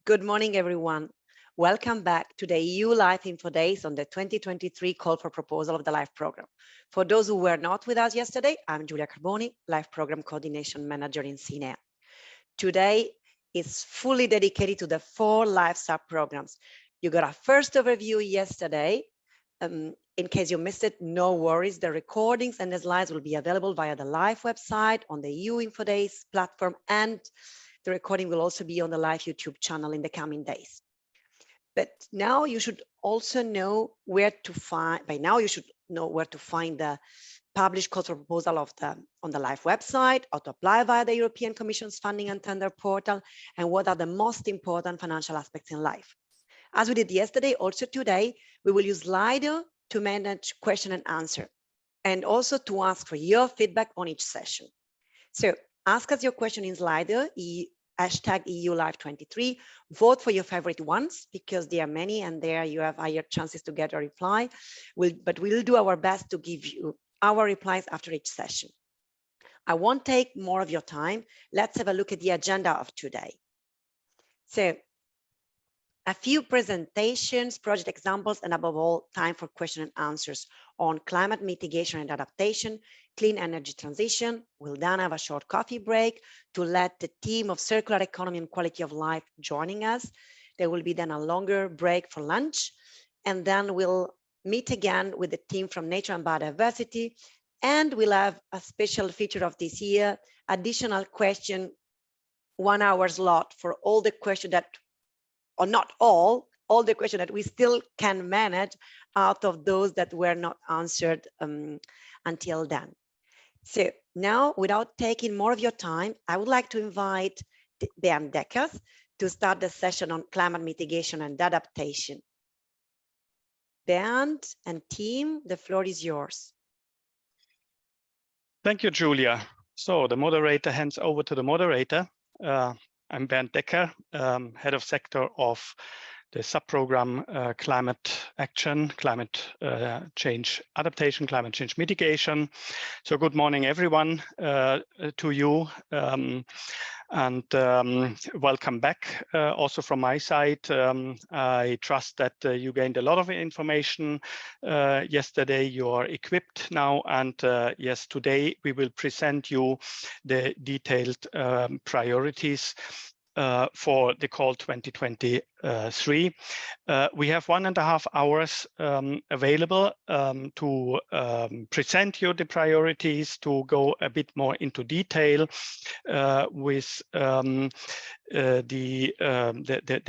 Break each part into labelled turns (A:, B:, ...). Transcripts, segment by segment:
A: Good morning, everyone. Welcome back to the EU Life Info Days on the 2023 Call for Proposal of the LIFE program. For those who were not with us yesterday, I'm Giulia Carboni, LIFE Program Coordination Manager in CINEA. Today is fully dedicated to the 4 LIFE sub-programs. You got a first overview yesterday. In case you missed it, no worries. The recordings and the slides will be available via the LIFE website, on the EU Info Days platform, and the recording will also be on the LIFE YouTube channel in the coming days. But now you should also know where to find, by now you should know where to find the published call for proposal on the LIFE website, how to apply via the European Commission's funding and tender portal, and what are the most important financial aspects in LIFE. As we did yesterday, also today, we will use Slido to manage question and answer, and also to ask for your feedback on each session. So ask us your question in Slido, hashtag EULife23, vote for your favorite ones because there are many and there you have higher chances to get a reply. But we'll do our best to give you our replies after each session. I won't take more of your time. Let's have a look at the agenda of today. So a few presentations, project examples, and above all, time for question and answers on climate mitigation and adaptation, clean energy transition. We'll then have a short coffee break to let the team of circular economy and quality of life joining us. There will be then a longer break for lunch, and then we'll meet again with the team from Nature and Biodiversity, and we'll have a special feature of this year, additional question, 1 hour slot for all the questions that, or not all the questions that we still can manage out of those that were not answered until then. So now, without taking more of your time, I would like to invite Bernd Deckers to start the session on climate mitigation and adaptation. Bernd and team, the floor is yours.
B: Thank you, Julia. So the moderator hands over to the moderator. I'm Bernd Decker, head of sector of the subprogram Climate Action, Climate Change Adaptation, Climate Change Mitigation. So good morning, everyone, to you. And welcome back also from my side. I trust that you gained a lot of information yesterday. You are equipped now, and yes, today we will present you the detailed priorities for the call 2023. We have 1.5 hours available to present you the priorities, to go a bit more into detail with the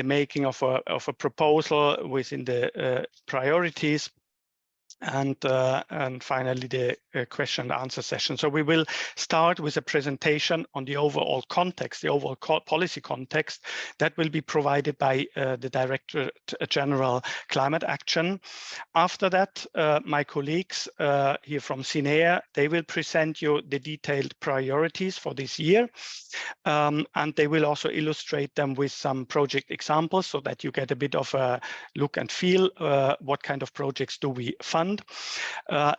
B: making of a proposal within the priorities. And finally, the question and answer session. So we will start with a presentation on the overall context, the overall policy context that will be provided by the Director General Climate Action. After that, my colleagues here from CINEA, they will present you the detailed priorities for this year. And they will also illustrate them with some project examples so that you get a bit of a look and feel what kind of projects do we fund.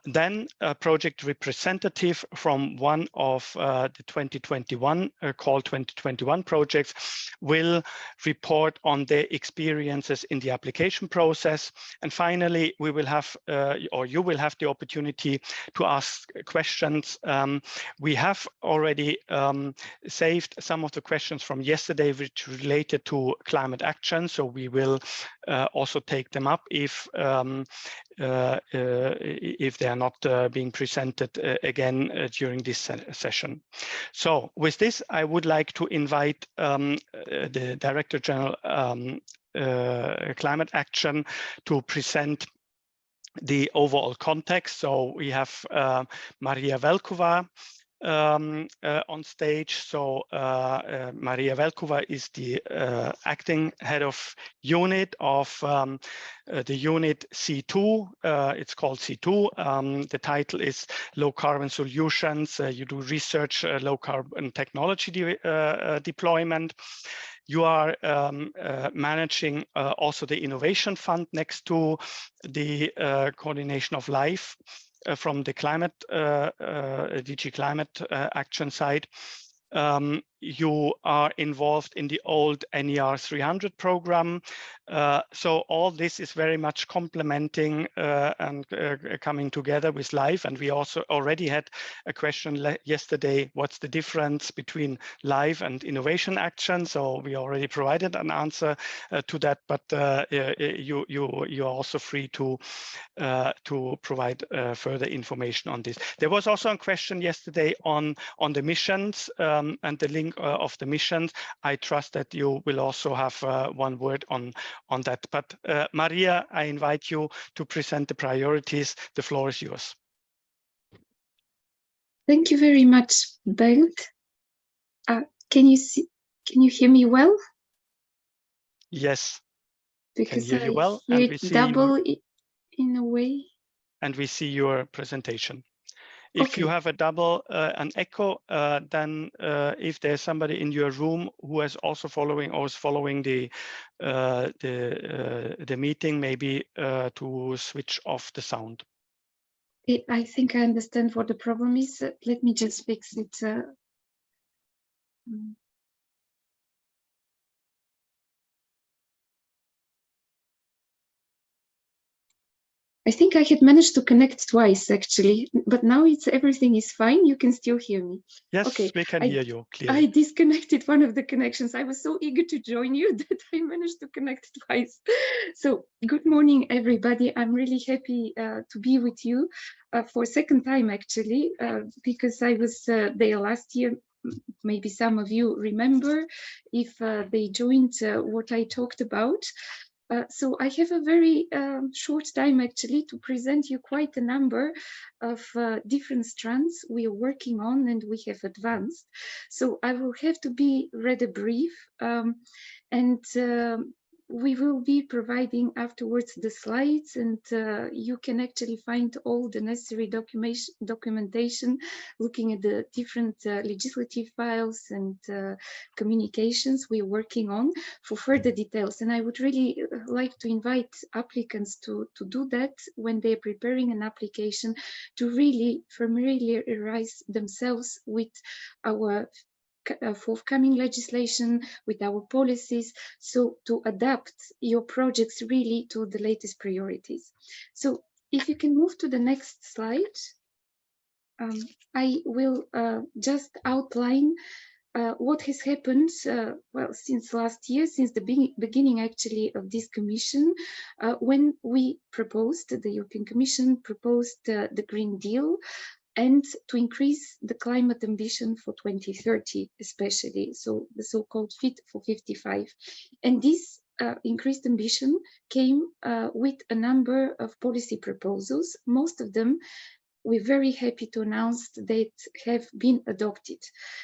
B: Then a project representative from one of the 2021 call 2021 projects will report on their experiences in the application process. And finally, we will have, or you will have the opportunity to ask questions. We have already saved some of the questions from yesterday which related to climate action. So we will also take them up if they are not being presented again during this session. So with this, I would like to invite the Director General Climate Action to present the overall context. So we have Maria Velkova on stage. So Maria Velkova is the acting head of unit of the unit C2. It's called C2. The title is Low Carbon Solutions. You do research low carbon technology deployment. You are managing also the Innovation Fund next to the coordination of LIFE from the climate DG Climate Action side. you are involved in the old NER 300 program. So all this is very much complementing and coming together with LIFE. And we also already had a question yesterday, what's the difference between LIFE and innovation action? So we already provided an answer to that, but you're also free to provide further information on this. There was also a question yesterday on the missions and the link of the missions. I trust that you will also have one word on that. But Maria, I invite you to present the priorities. The floor is yours.
C: Thank you very much, Bernd. Can you hear me well?
B: Yes,
C: because
B: can hear you well,
C: hear
B: and we see
C: double in a way.
B: And we see your presentation. If
C: Okay.
B: you have a double an echo, then if there's somebody in your room who is also following or is following the meeting, maybe to switch off the sound.
C: I think I understand what the problem is. Let me just fix it. I think I had managed to connect twice actually, but now everything is fine. You can still hear me.
B: Yes,
C: okay.
B: We can hear you clearly.
C: I disconnected one of the connections. I was so eager to join you that I managed to connect twice. So good morning, everybody. I'm really happy to be with you for a second time actually, because I was there last year. Maybe some of you remember if they joined what I talked about. So I have a very short time actually to present you quite a number of different strands we are working on and we have advanced. So I will have to be rather brief, and we will be providing afterwards the slides, and you can actually find all the necessary documentation looking at the different legislative files and communications we're working on for further details. And I would really like to invite applicants to do that when they're preparing an application, to really familiarize themselves with our forthcoming legislation, with our policies, so to adapt your projects really to the latest priorities. So if you can move to the next slide, I will just outline what has happened well, since last year, since the beginning actually of this commission, when we proposed, the European Commission proposed the Green Deal, and to increase the climate ambition for 2030, especially, so the so-called Fit for 55. And this increased ambition came with a number of policy proposals. Most of them we're very happy to announce that have been adopted.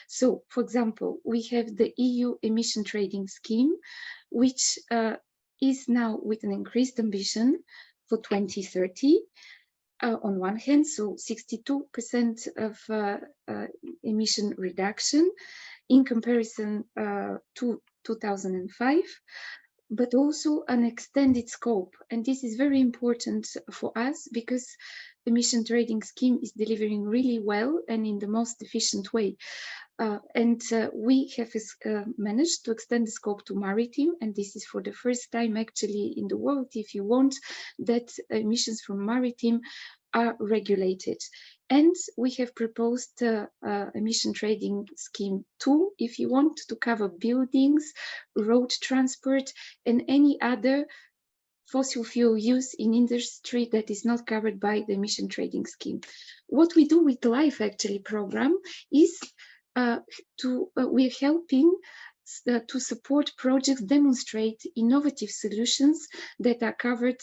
C: So, for example, we have the EU emission trading scheme, which is now with an increased ambition for 2030. On one hand, so 62% of emission reduction in comparison to 2005, but also an extended scope. And this is very important for us because the emission trading scheme is delivering really well and in the most efficient way. And we have managed to extend the scope to maritime, and this is for the first time actually in the world, if you want, that emissions from maritime are regulated. And we have proposed emission trading scheme 2, if you want, to cover buildings, road transport, and any other fossil fuel use in industry that is not covered by the emission trading scheme. What we do with the LIFE actually program is we're helping to support projects demonstrate innovative solutions that are covered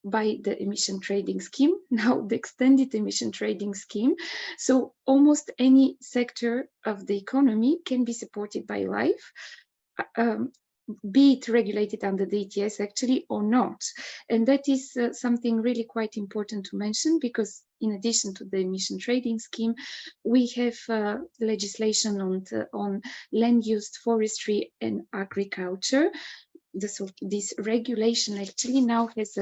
C: by the emission trading scheme, now the extended emission trading scheme. So almost any sector of the economy can be supported by LIFE, be it regulated under the ETS actually or not. And that is something really quite important to mention, because in addition to the emission trading scheme, we have legislation on land use, forestry and agriculture. This regulation actually now has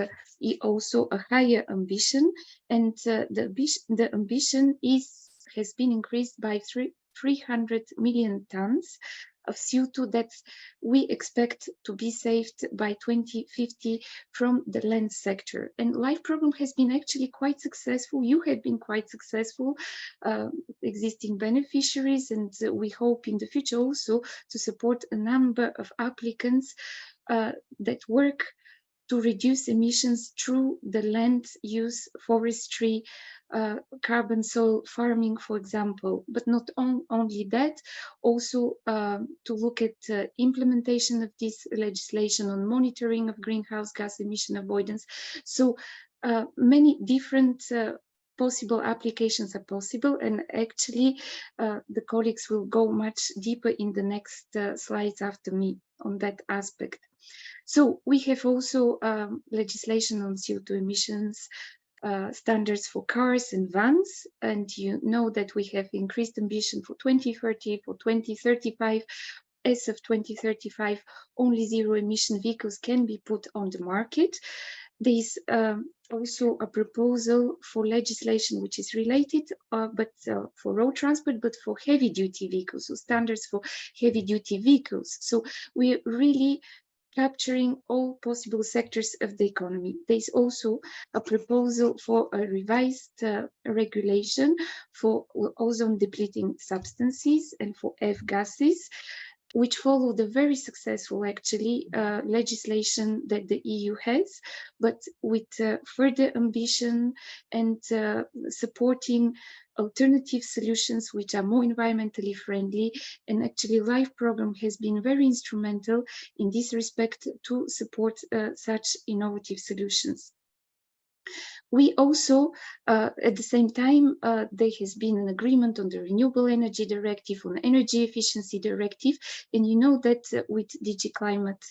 C: also a higher ambition, and the ambition has been increased by 300 million tons of CO2 that we expect to be saved by 2050 from the land sector. And LIFE program has been actually quite successful. You have been quite successful, existing beneficiaries, and we hope in the future also to support a number of applicants that work to reduce emissions through the land use, forestry, carbon soil farming, for example. But not only that, also to look at implementation of this legislation on monitoring of greenhouse gas emission avoidance. So many different possible applications are possible, and actually the colleagues will go much deeper in the next slides after me on that aspect. So we have also legislation on CO2 emissions standards for cars and vans, and you know that we have increased ambition for 2030, for 2035. As of 2035, only zero emission vehicles can be put on the market. There is also a proposal for legislation which is related, but for road transport, but for heavy duty vehicles, so standards for heavy duty vehicles. So we really capturing all possible sectors of the economy. There is also a proposal for a revised regulation for ozone depleting substances and for F-gases, which follow the very successful, actually, legislation that the EU has, but with further ambition and supporting alternative solutions which are more environmentally friendly. And actually, LIFE program has been very instrumental in this respect to support such innovative solutions. We also, at the same time, there has been an agreement on the Renewable Energy Directive, on Energy Efficiency Directive, and you know that with DG Climate,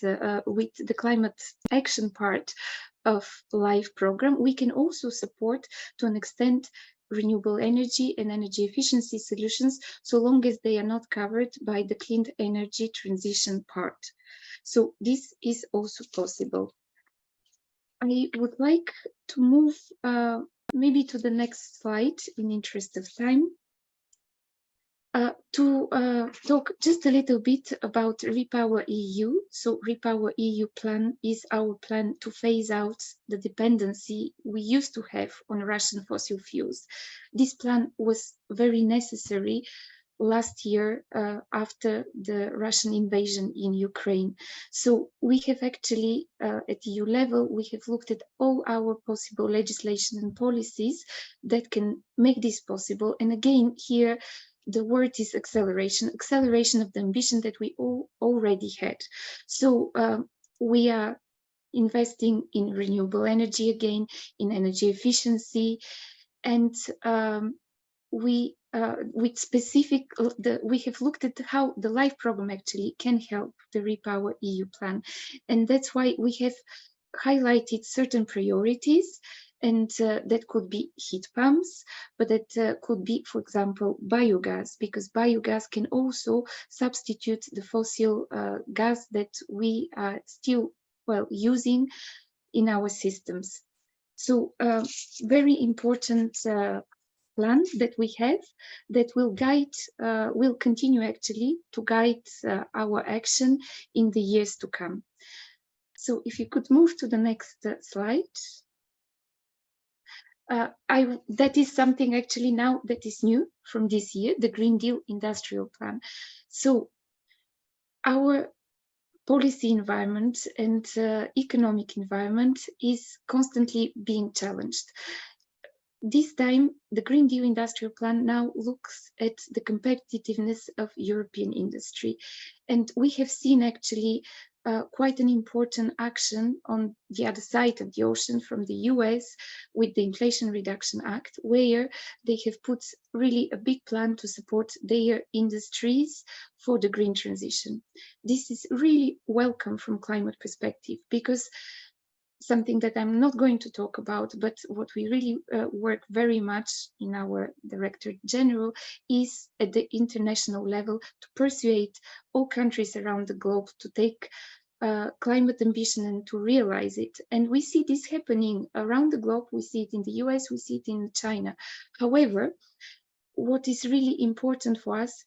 C: with the climate action part of LIFE program, we can also support to an extent renewable energy and energy efficiency solutions, so long as they are not covered by the clean energy transition part. So this is also possible. I would like to move maybe to the next slide in interest of time to talk just a little bit about Repower EU. So Repower EU plan is our plan to phase out the dependency we used to have on Russian fossil fuels. This plan was very necessary last year after the Russian invasion in Ukraine. So we have actually, at EU level, we have looked at all our possible legislation and policies that can make this possible. And again, here, the word is acceleration of the ambition that we all already had. So we are investing in renewable energy again, in energy efficiency, and we with specific, we have looked at how the LIFE program actually can help the Repower EU plan. And that's why we have highlighted certain priorities, and that could be heat pumps, but that could be, for example, biogas, because biogas can also substitute the fossil gas that we are still, well, using in our systems. So very important plan that we have that will guide, will continue actually to guide our action in the years to come. So if you could move to the next slide. That is something actually now that is new from this year, the Green Deal Industrial Plan. So our policy environment and economic environment is constantly being challenged. This time, the Green Deal Industrial Plan now looks at the competitiveness of European industry. And we have seen actually quite an important action on the other side of the ocean from the US with the Inflation Reduction Act, where they have put really a big plan to support their industries for the green transition. This is really welcome from climate perspective, because something that I'm not going to talk about, but what we really work very much in our Director General is at the international level to persuade all countries around the globe to take climate ambition and to realize it. And we see this happening around the globe. We see it in the US, we see it in China. However, what is really important for us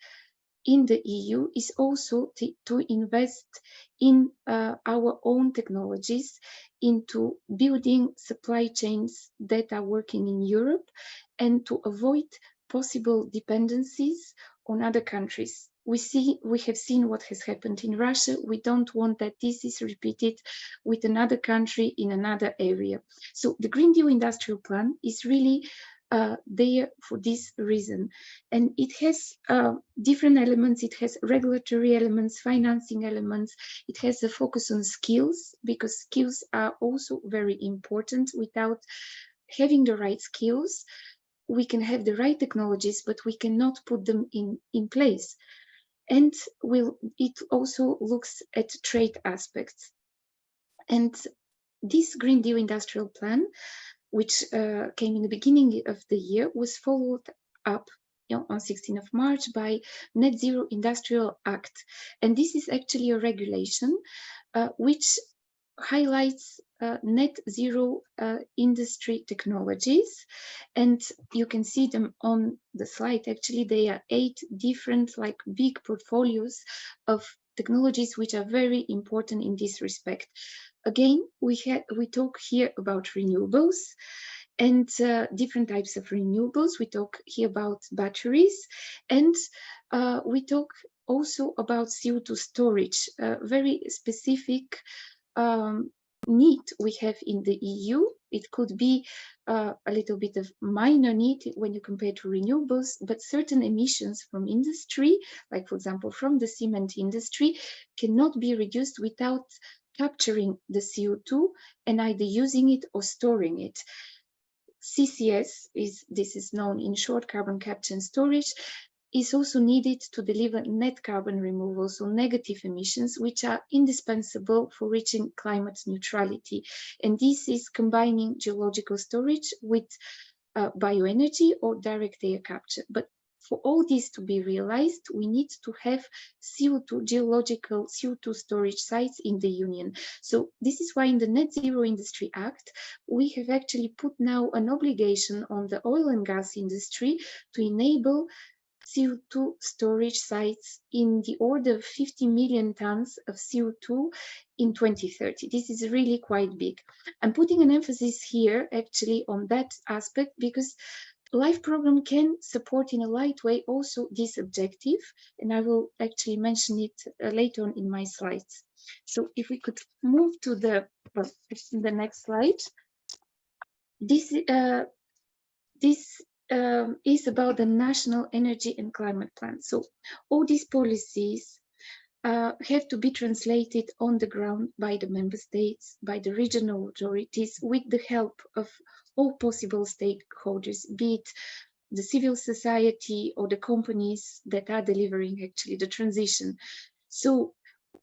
C: in the EU is also to invest in our own technologies, into building supply chains that are working in Europe, and to avoid possible dependencies on other countries. We have seen what has happened in Russia. We don't want that this is repeated with another country in another area. So the Green Deal Industrial Plan is really there for this reason. And it has different elements. It has regulatory elements, financing elements. It has a focus on skills, because skills are also very important. Without having the right skills, we can have the right technologies, but we cannot put them in place. And it also looks at trade aspects. And this Green Deal Industrial Plan, which came in the beginning of the year, was followed up on 16th of March by Net Zero Industrial Act. And this is actually a regulation which highlights net zero industry technologies. And you can see them on the slide. Actually, they are 8 different big portfolios of technologies which are very important in this respect. Again, we talk here about renewables and different types of renewables. We talk here about batteries, and we talk also about CO2 storage, very specific need we have in the EU. It could be a little bit of minor need when you compare to renewables, but certain emissions from industry, like for example from the cement industry, cannot be reduced without capturing the CO2 and either using it or storing it. CCS, this is known in short, carbon capture and storage, is also needed to deliver net carbon removal, so negative emissions, which are indispensable for reaching climate neutrality. And this is combining geological storage with bioenergy or direct air capture. But for all this to be realized, we need to have geological CO2 storage sites in the Union. So this is why in the Net Zero Industry Act, we have actually put now an obligation on the oil and gas industry to enable CO2 storage sites in the order of 50 million tons of CO2 in 2030. This is really quite big. I'm putting an emphasis here actually on that aspect because LIFE program can support in a light way also this objective, and I will actually mention it later on in my slides. So if we could move to the next slide. This is about the National Energy and Climate Plan. So all these policies have to be translated on the ground by the member states, by the regional authorities, with the help of all possible stakeholders, be it the civil society or the companies that are delivering actually the transition. So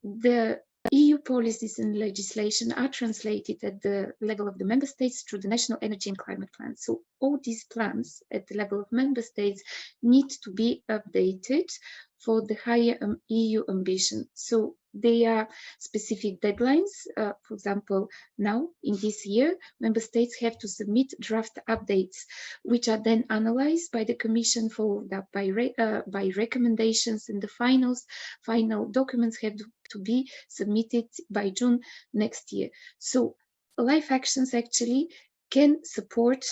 C: the EU policies and legislation are translated at the level of the member states through the National Energy and Climate Plan. So all these plans at the level of member states need to be updated for the higher EU ambition. So there are specific deadlines. For example, now in this year, member states have to submit draft updates, which are then analyzed by the Commission, followed up by recommendations, and the final documents have to be submitted by June next year. So LIFE actions actually can support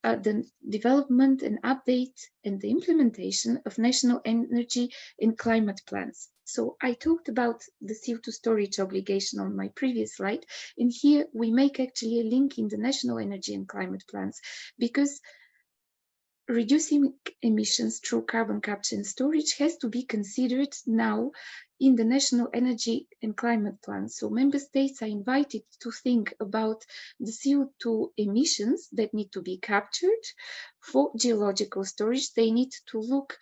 C: the development and update and the implementation of national energy and climate plans. So I talked about the CO2 storage obligation on my previous slide, and here we make actually a link in the national energy and climate plans, because reducing emissions through carbon capture and storage has to be considered now in the national energy and climate plan. So member states are invited to think about the CO2 emissions that need to be captured for geological storage. They need to look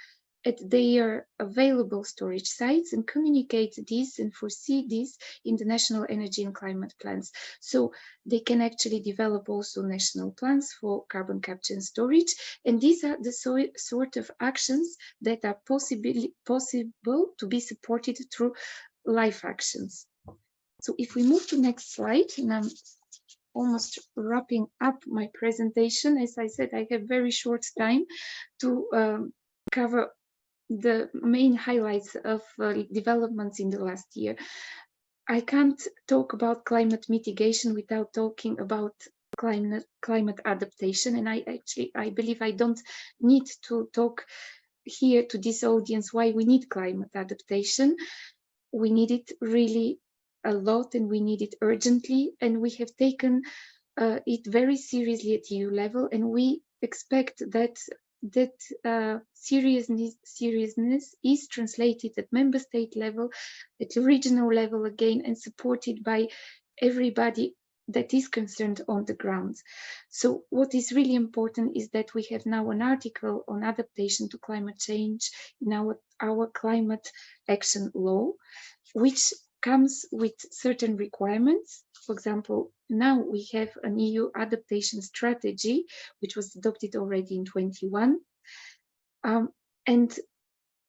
C: at their available storage sites and communicate this and foresee this in the national energy and climate plans. So they can actually develop also national plans for carbon capture and storage. And these are the sort of actions that are possible to be supported through LIFE actions. So if we move to next slide, and I'm almost wrapping up my presentation. As I said, I have very short time to cover the main highlights of developments in the last year. I can't talk about climate mitigation without talking about climate adaptation, and I believe I don't need to talk here to this audience why we need climate adaptation. We need it really a lot, and we need it urgently, and we have taken it very seriously at EU level, and we expect that seriousness is translated at member state level, at regional level again, and supported by everybody that is concerned on the ground. So what is really important is that we have now an article on adaptation to climate change in our climate action law, which comes with certain requirements. For example, now we have an EU adaptation strategy, which was adopted already in 2021. And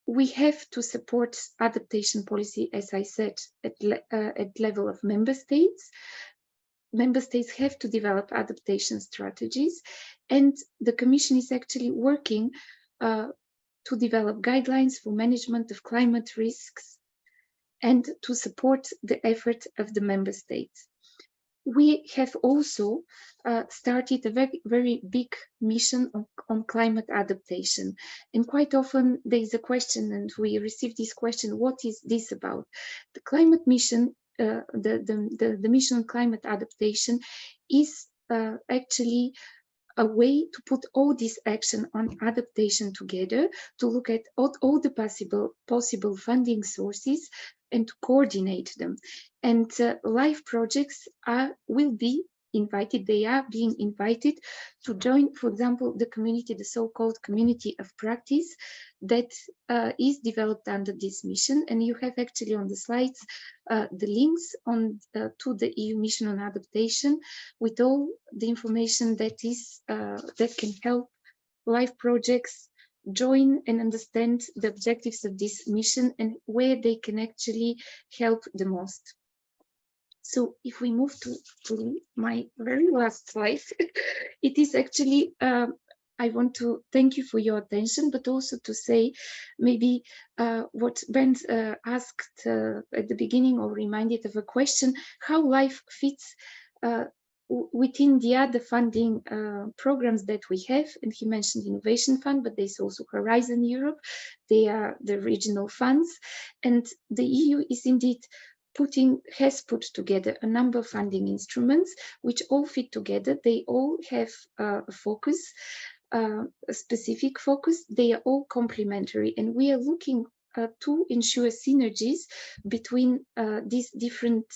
C: we have to support adaptation policy, as I said, at level of member states. Member states have to develop adaptation strategies, and the Commission is actually working to develop guidelines for management of climate risks and to support the effort of the member states. We have also started a very big mission on climate adaptation. And quite often there is a question, and we receive this question, what is this about? The climate mission, the mission on climate adaptation is actually a way to put all this action on adaptation together, to look at all the possible funding sources and to coordinate them. And LIFE projects will be invited, they are being invited to join, for example, the community, the so-called community of practice that is developed under this mission. And you have actually on the slides the links to the EU mission on adaptation with all the information that can help LIFE projects join and understand the objectives of this mission and where they can actually help the most. So if we move to my very last slide, it is actually, I want to thank you for your attention, but also to say maybe what Brent asked at the beginning, or reminded of a question, how LIFE fits within the other funding programs that we have. And he mentioned Innovation Fund, but there's also Horizon Europe. They are the regional funds, and the EU is indeed has put together a number of funding instruments which all fit together. They all have a focus, a specific focus. They are all complementary, and we are looking to ensure synergies between these different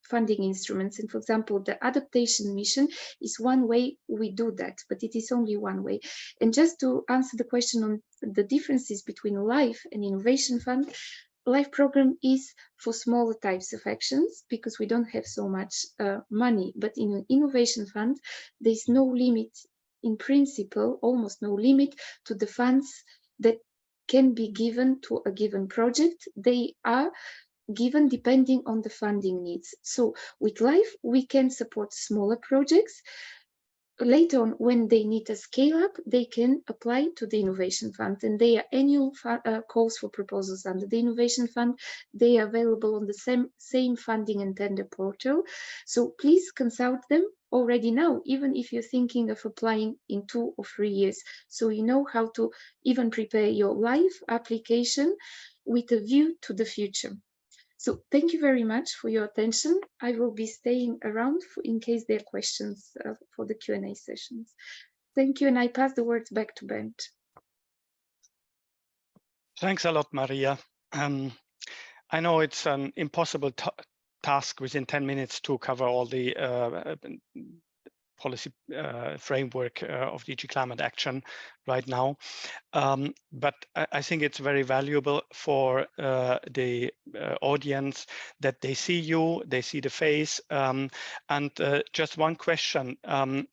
C: funding instruments. And for example, the adaptation mission is one way we do that, but it is only one way. And just to answer the question on the differences between LIFE and Innovation Fund, LIFE program is for smaller types of actions because we don't have so much money, but in an Innovation Fund, there's no limit, in principle, almost no limit to the funds that can be given to a given project. They are given depending on the funding needs. So with LIFE, we can support smaller projects. Later on, when they need a scale up, they can apply to the Innovation Fund, and they are annual calls for proposals under the Innovation Fund. They are available on the same funding and tender portal. So please consult them already now, even if you're thinking of applying in 2 or 3 years. So you know how to even prepare your LIFE application with a view to the future. So thank you very much for your attention. I will be staying around in case there are questions for the Q&A sessions. Thank you, and I pass the words back to Bernd.
B: Thanks a lot, Maria. I know it's an impossible task within 10 minutes to cover all the policy framework of DG Climate Action right now. But I think it's very valuable for the audience that they see you, they see the face. And just one question,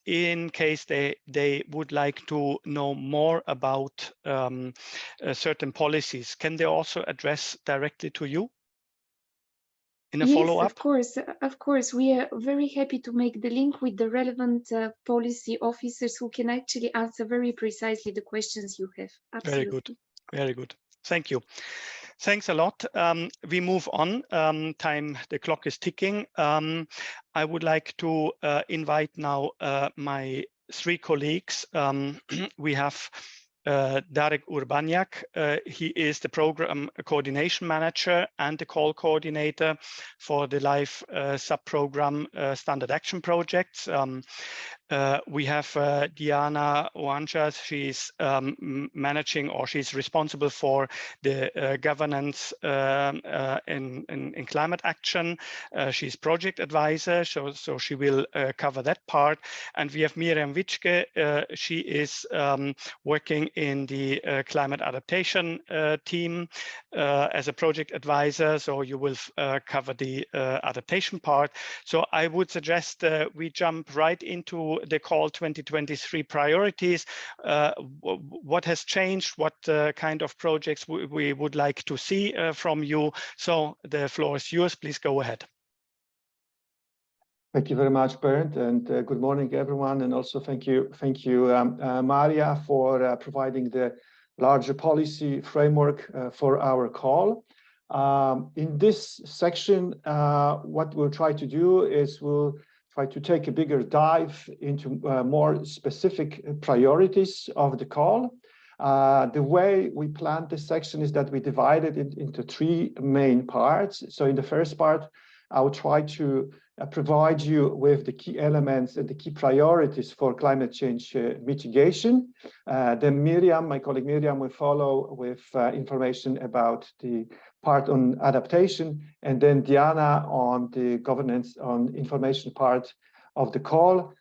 B: in case they would like to know more about certain policies, can they also address directly to you? in a follow-up?
C: Of course. We are very happy to make the link with the relevant policy officers who can actually answer very precisely the questions you have. Absolutely.
B: Very good. Very good. Thank you. Thanks a lot. We move on. The clock is ticking. I would like to invite now my three colleagues. We have Darek Urbaniak. He is the program coordination manager and the call coordinator for the LIFE sub-program standard action projects. We have Diana Oanjas. She's managing, or she's responsible for the governance in climate action. She's project advisor, so she will cover that part. And we have Miriam Witschke. She is working in the climate adaptation team as a project advisor, so you will cover the adaptation part. So I would suggest we jump right into the call 2023 priorities. What has changed? What kind of projects we would like to see from you? So the floor is yours. Please go ahead.
D: Thank you very much, Bernd, and good morning, everyone. And also thank you, Maria, for providing the larger policy framework for our call. In this section, what we'll try to do is we'll try to take a bigger dive into more specific priorities of the call. The way we planned this section is that we divided it into three main parts. So in the first part, I will try to provide you with the key elements and the key priorities for climate change mitigation. Then Miriam, my colleague Miriam, will follow with information about the part on adaptation, and then Diana on the governance on information part of the call.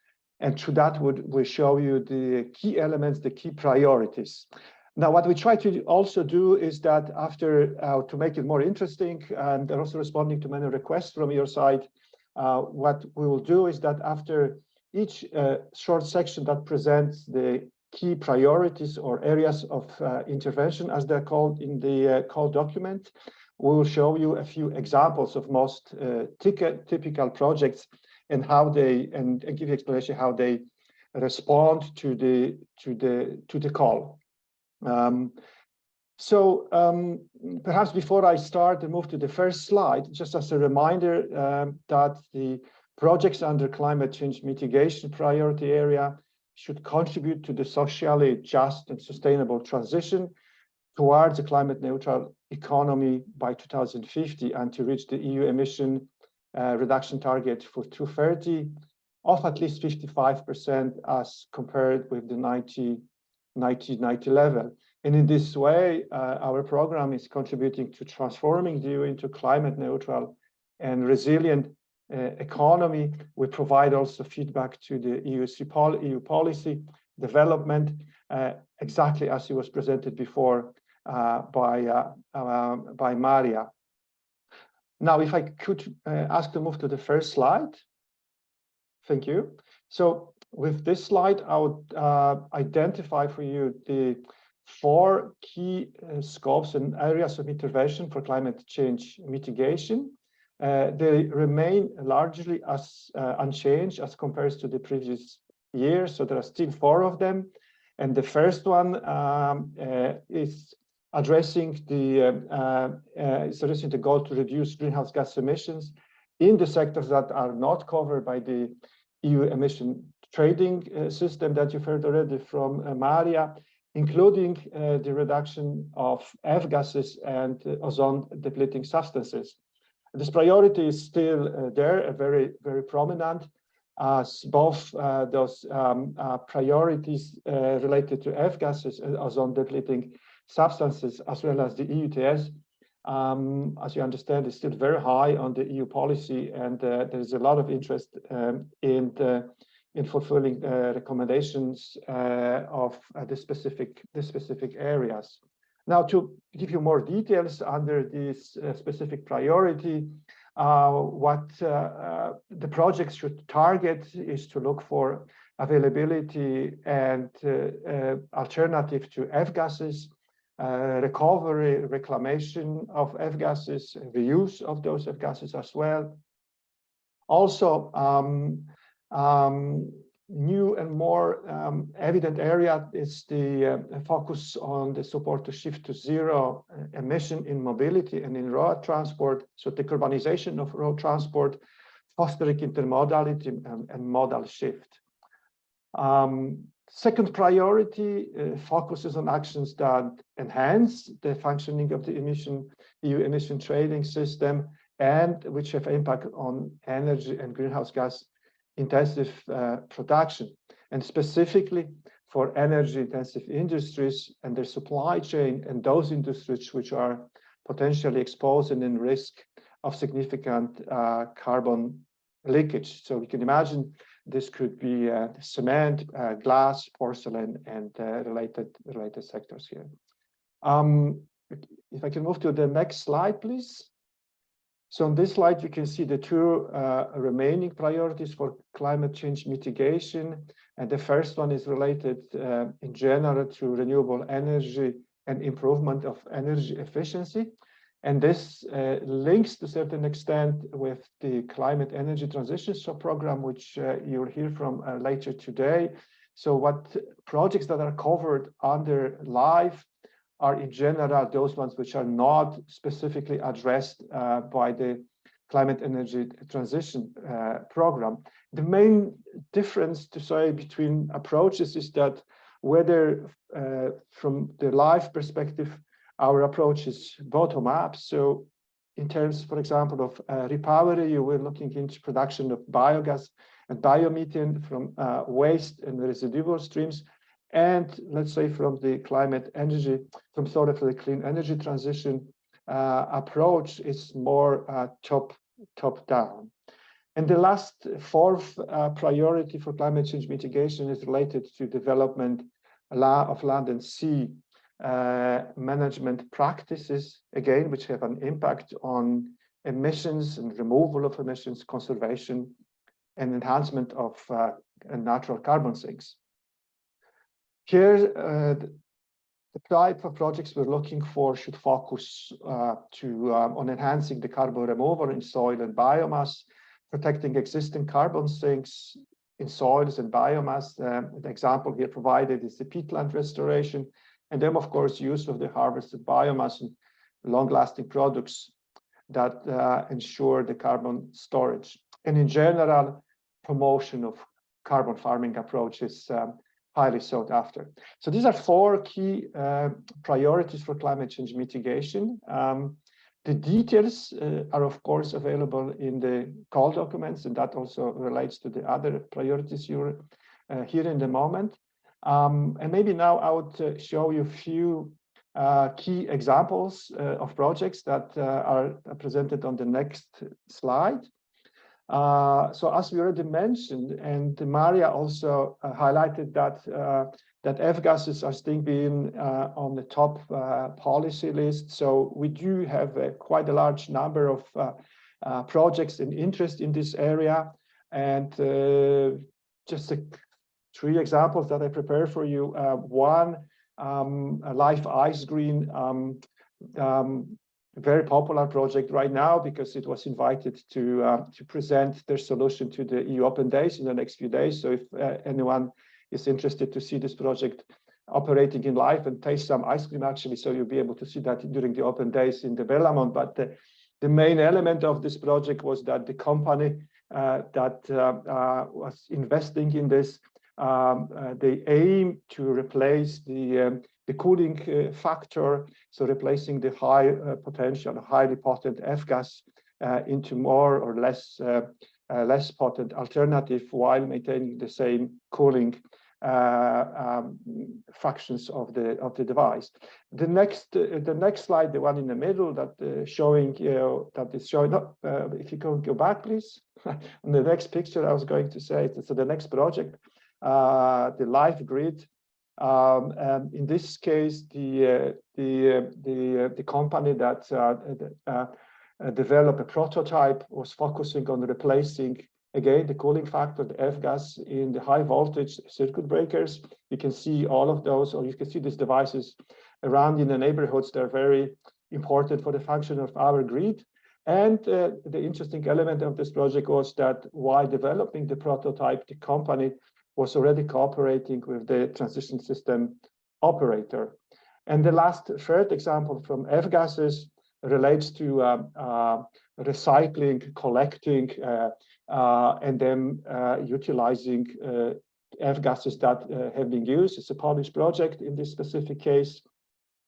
D: And through that, we'll show you the key elements, the key priorities. Now, what we try to also do is that after, to make it more interesting, and also responding to many requests from your side, what we will do is that after each short section that presents the key priorities or areas of intervention, as they're called in the call document, we will show you a few examples of most typical projects and how they, and give you explanation how they respond to the call. Perhaps before I start and move to the first slide, just as a reminder that the projects under climate change mitigation priority area should contribute to the socially just and sustainable transition towards a climate neutral economy by 2050 and to reach the EU emission reduction target for 2030 of at least 55% as compared with the 1990 level. And in this way, our program is contributing to transforming the EU into climate neutral and resilient economy. We provide also feedback to the EU policy development, exactly as it was presented before by Maria. Now, if I could ask to move to the first slide. Thank you. So with this slide, I would identify for you the four key scopes and areas of intervention for climate change mitigation. They remain largely as unchanged as compared to the previous year. So there are still four of them. And the first one is addressing the goal to reduce greenhouse gas emissions in the sectors that are not covered by the EU emission trading system that you've heard already from Maria, including the reduction of F-gases and ozone depleting substances. This priority is still there, very, very prominent, as both those priorities related to F-gases and ozone depleting substances, as well as the EU ETS, as you understand, is still very high on the EU policy, and there's a lot of interest in fulfilling recommendations of the specific areas. Now, to give you more details under this specific priority, what the projects should target is to look for availability and alternative to F-gases, recovery, reclamation of F-gases, reuse of those F-gases as well. Also, new and more evident area is the focus on the support to shift to zero emission in mobility and in road transport. So decarbonization of road transport, fostering intermodality and modal shift. Second priority focuses on actions that enhance the functioning of the EU emission trading system and which have impact on energy and greenhouse gas intensive production, and specifically for energy intensive industries and their supply chain and those industries which are potentially exposed and in risk of significant carbon leakage. So we can imagine this could be cement, glass, porcelain, and related sectors here. If I can move to the next slide, please. So on this slide, you can see the two remaining priorities for climate change mitigation. And the first one is related in general to renewable energy and improvement of energy efficiency. And this links to a certain extent with the climate energy transition program, which you'll hear from later today. So what projects that are covered under LIFE are in general those ones which are not specifically addressed by the climate energy transition program. The main difference to say between approaches is that whether from the LIFE perspective, our approach is bottom up. So in terms, for example, of repowery, you were looking into production of biogas and biomethane from waste and residual streams. And let's say from the climate energy, from sort of the clean energy transition approach, is more top down. And the last fourth priority for climate change mitigation is related to development of land and sea management practices, again, which have an impact on emissions and removal of emissions, conservation, and enhancement of natural carbon sinks. Here, the type of projects we're looking for should focus on enhancing the carbon removal in soil and biomass, protecting existing carbon sinks in soils and biomass. The example here provided is the peatland restoration, and then, of course, use of the harvested biomass and long-lasting products that ensure the carbon storage. And in general, promotion of carbon farming approaches highly sought after. So these are four key priorities for climate change mitigation. The details are, of course, available in the call documents, and that also relates to the other priorities you'll hear in the moment. And maybe now I would show you a few key examples of projects that are presented on the next slide. So as we already mentioned, and Maria also highlighted that F-gases are still being on the top policy list. So we do have quite a large number of projects and interest in this area. And just three examples that I prepared for you. One, Life Ice Green, very popular project right now because it was invited to present their solution to the EU Open Days in the next few days. So if anyone is interested to see this project operating in life and taste some ice cream, actually, so you'll be able to see that during the Open Days in the Bellamont. But the main element of this project was that the company that was investing in this, they aim to replace the cooling factor, so replacing the high potential, highly potent F-gas into more or less potent alternative while maintaining the same cooling functions of the device. The next slide, the one in the middle, that showing if you can go back, please. On the next picture, I was going to say, so the next project, the Life Grid. And in this case, the company that developed a prototype was focusing on replacing, again, the cooling factor, the F-gas, in the high voltage circuit breakers. You can see all of those, or you can see these devices around in the neighborhoods. They're very important for the function of our grid. And the interesting element of this project was that while developing the prototype, the company was already cooperating with the transition system operator. And the last third example from F-gases relates to recycling, collecting, and then utilizing F-gases that have been used. It's a Polish project in this specific case,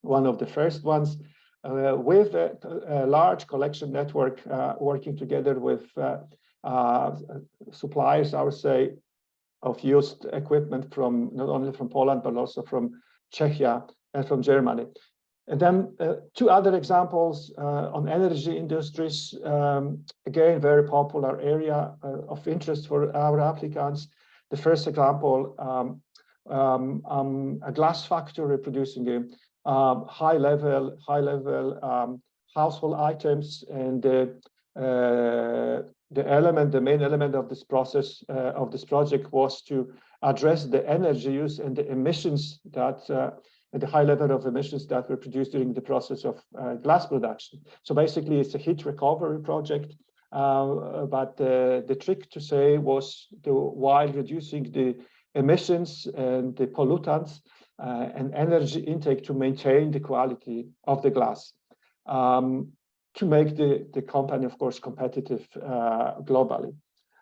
D: one of the first ones, with a large collection network working together with suppliers, I would say, of used equipment from not only from Poland, but also from Czechia and from Germany. And then two other examples on energy industries, again, very popular area of interest for our applicants. The first example, a glass factory producing a high-level household items, and the main element of this process of this project was to address the energy use and the emissions that the high level of emissions that were produced during the process of glass production. So basically, it's a heat recovery project. But the trick to say was while reducing the emissions and the pollutants and energy intake to maintain the quality of the glass, to make the company, of course, competitive globally.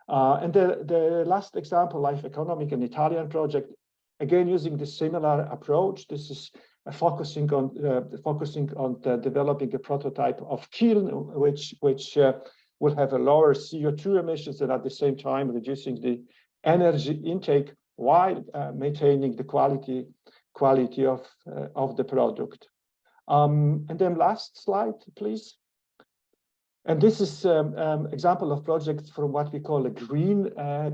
D: And the last example, Life Economic, an Italian project, again using the similar approach. This is focusing on developing a prototype of kiln, which will have a lower CO2 emissions and at the same time reducing the energy intake while maintaining the quality of the product. And then last slide, please. And this is example of projects from what we call a green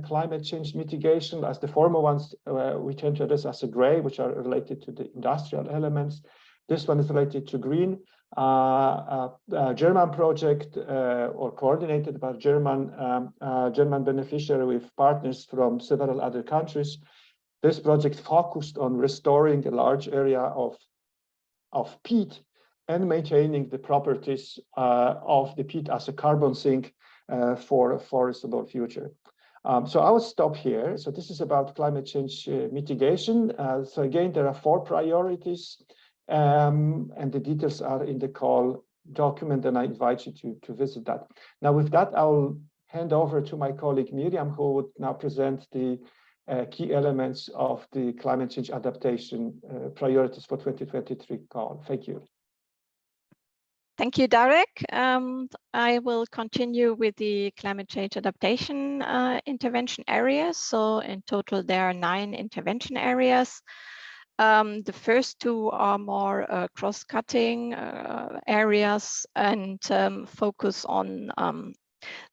D: climate change mitigation. As the former ones, we tend to address as a gray, which are related to the industrial elements. This one is related to green. A German project or coordinated by German beneficiary with partners from several other countries. This project focused on restoring a large area of peat and maintaining the properties of the peat as a carbon sink for a forestable future. So I will stop here. So this is about climate change mitigation. So again, there are 4 priorities, and the details are in the call document, and I invite you to visit that. Now with that, I'll hand over to my colleague Miriam, who would now present the key elements of the climate change adaptation priorities for 2023 call. Thank you.
E: Thank you, Darek. I will continue with the climate change adaptation intervention areas. So in total, there are 9 intervention areas. The first 2 are more cross-cutting areas and focus on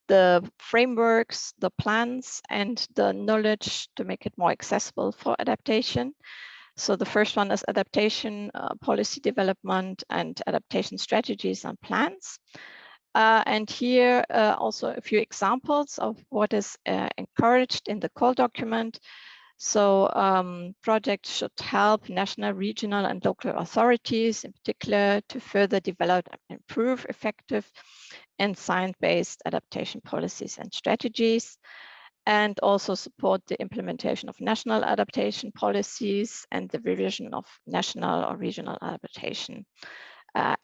E: the frameworks, the plans, and the knowledge to make it more accessible for adaptation. So the first one is adaptation policy development and adaptation strategies and plans. And here also a few examples of what is encouraged in the call document. So projects should help national, regional, and local authorities in particular to further develop and improve effective and science-based adaptation policies and strategies, and also support the implementation of national adaptation policies and the revision of national or regional adaptation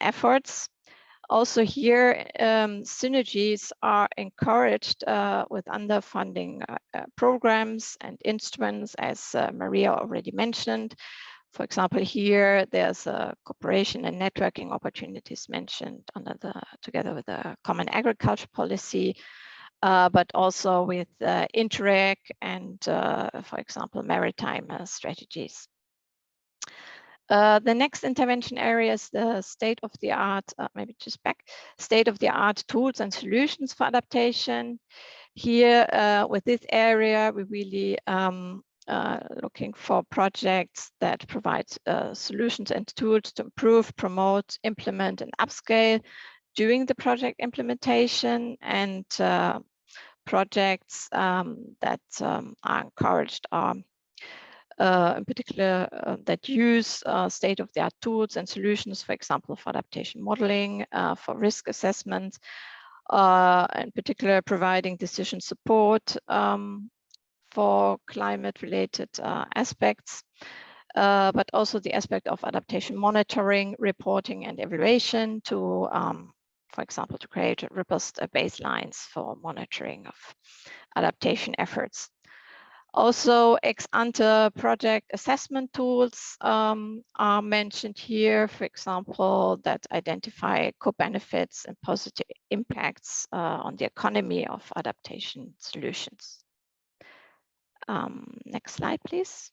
E: efforts. Also here, synergies are encouraged with underfunding programs and instruments, as Maria already mentioned. For example, here there's a cooperation and networking opportunities mentioned under together with the Common Agriculture Policy, but also with Interreg and, for example, maritime strategies. The next intervention area is the state-of-the-art, maybe just back, state-of-the-art tools and solutions for adaptation. Here, with this area, we're really looking for projects that provide solutions and tools to improve, promote, implement, and upscale during the project implementation, and projects that are encouraged are in particular that use state-of-the-art tools and solutions, for example, for adaptation modeling, for risk assessment, in particular providing decision support for climate-related aspects, but also the aspect of adaptation monitoring, reporting, and evaluation to, for example, to create robust baselines for monitoring of adaptation efforts. Also, ex-ante project assessment tools are mentioned here, for example, that identify co-benefits and positive impacts on the economy of adaptation solutions. Next slide, please.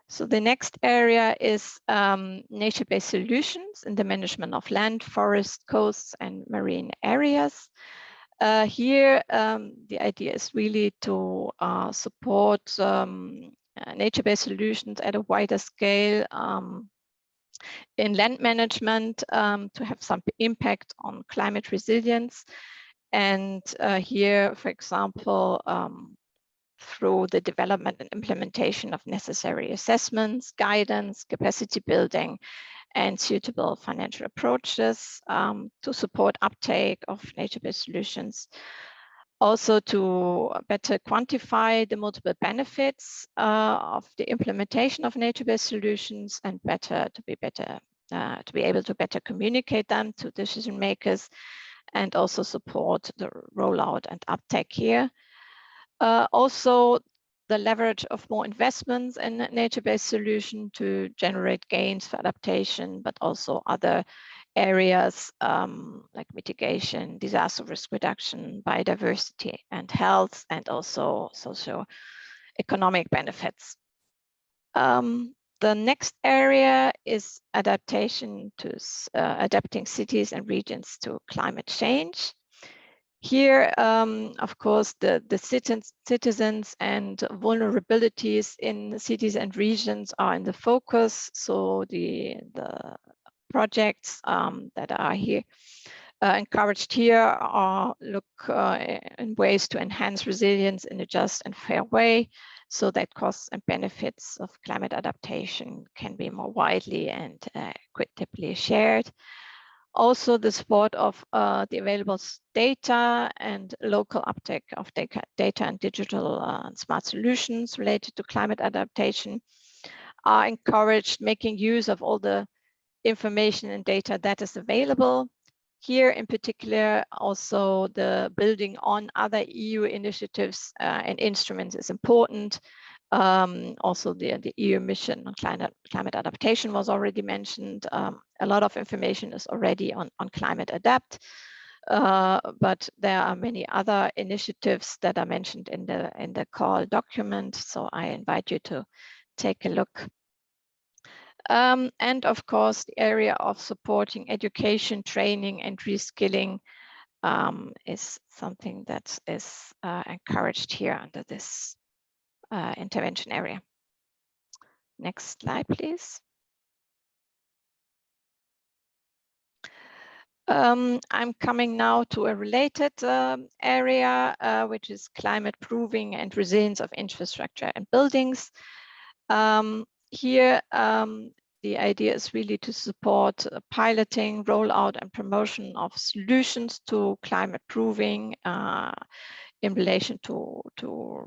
E: So the next area is nature-based solutions in the management of land, forest, coasts, and marine areas. Here, the idea is really to support nature-based solutions at a wider scale in land management to have some impact on climate resilience. And here, for example, through the development and implementation of necessary assessments, guidance, capacity building, and suitable financial approaches to support uptake of nature-based solutions. Also to better quantify the multiple benefits of the implementation of nature-based solutions and to be able to better communicate them to decision makers, and also support the rollout and uptake here. Also, the leverage of more investments in nature-based solution to generate gains for adaptation, but also other areas like mitigation, disaster risk reduction, biodiversity and health, and also socio-economic benefits. The next area is adaptation to adapting cities and regions to climate change. Here, of course, the citizens and vulnerabilities in cities and regions are in the focus. So the projects that are here encouraged here are look in ways to enhance resilience in a just and fair way, so that costs and benefits of climate adaptation can be more widely and equitably shared. Also, the support of the available data and local uptake of data and digital and smart solutions related to climate adaptation are encouraged, making use of all the information and data that is available. Here, in particular, also the building on other EU initiatives and instruments is important. Also, the EU mission on climate adaptation was already mentioned. A lot of information is already on Climate Adapt, but there are many other initiatives that are mentioned in the call document. So I invite you to take a look. And of course, the area of supporting education, training, and reskilling is something that is encouraged here under this intervention area. Next slide, please. I'm coming now to a related area, which is climate proving and resilience of infrastructure and buildings. Here, the idea is really to support piloting, rollout, and promotion of solutions to climate proving in relation to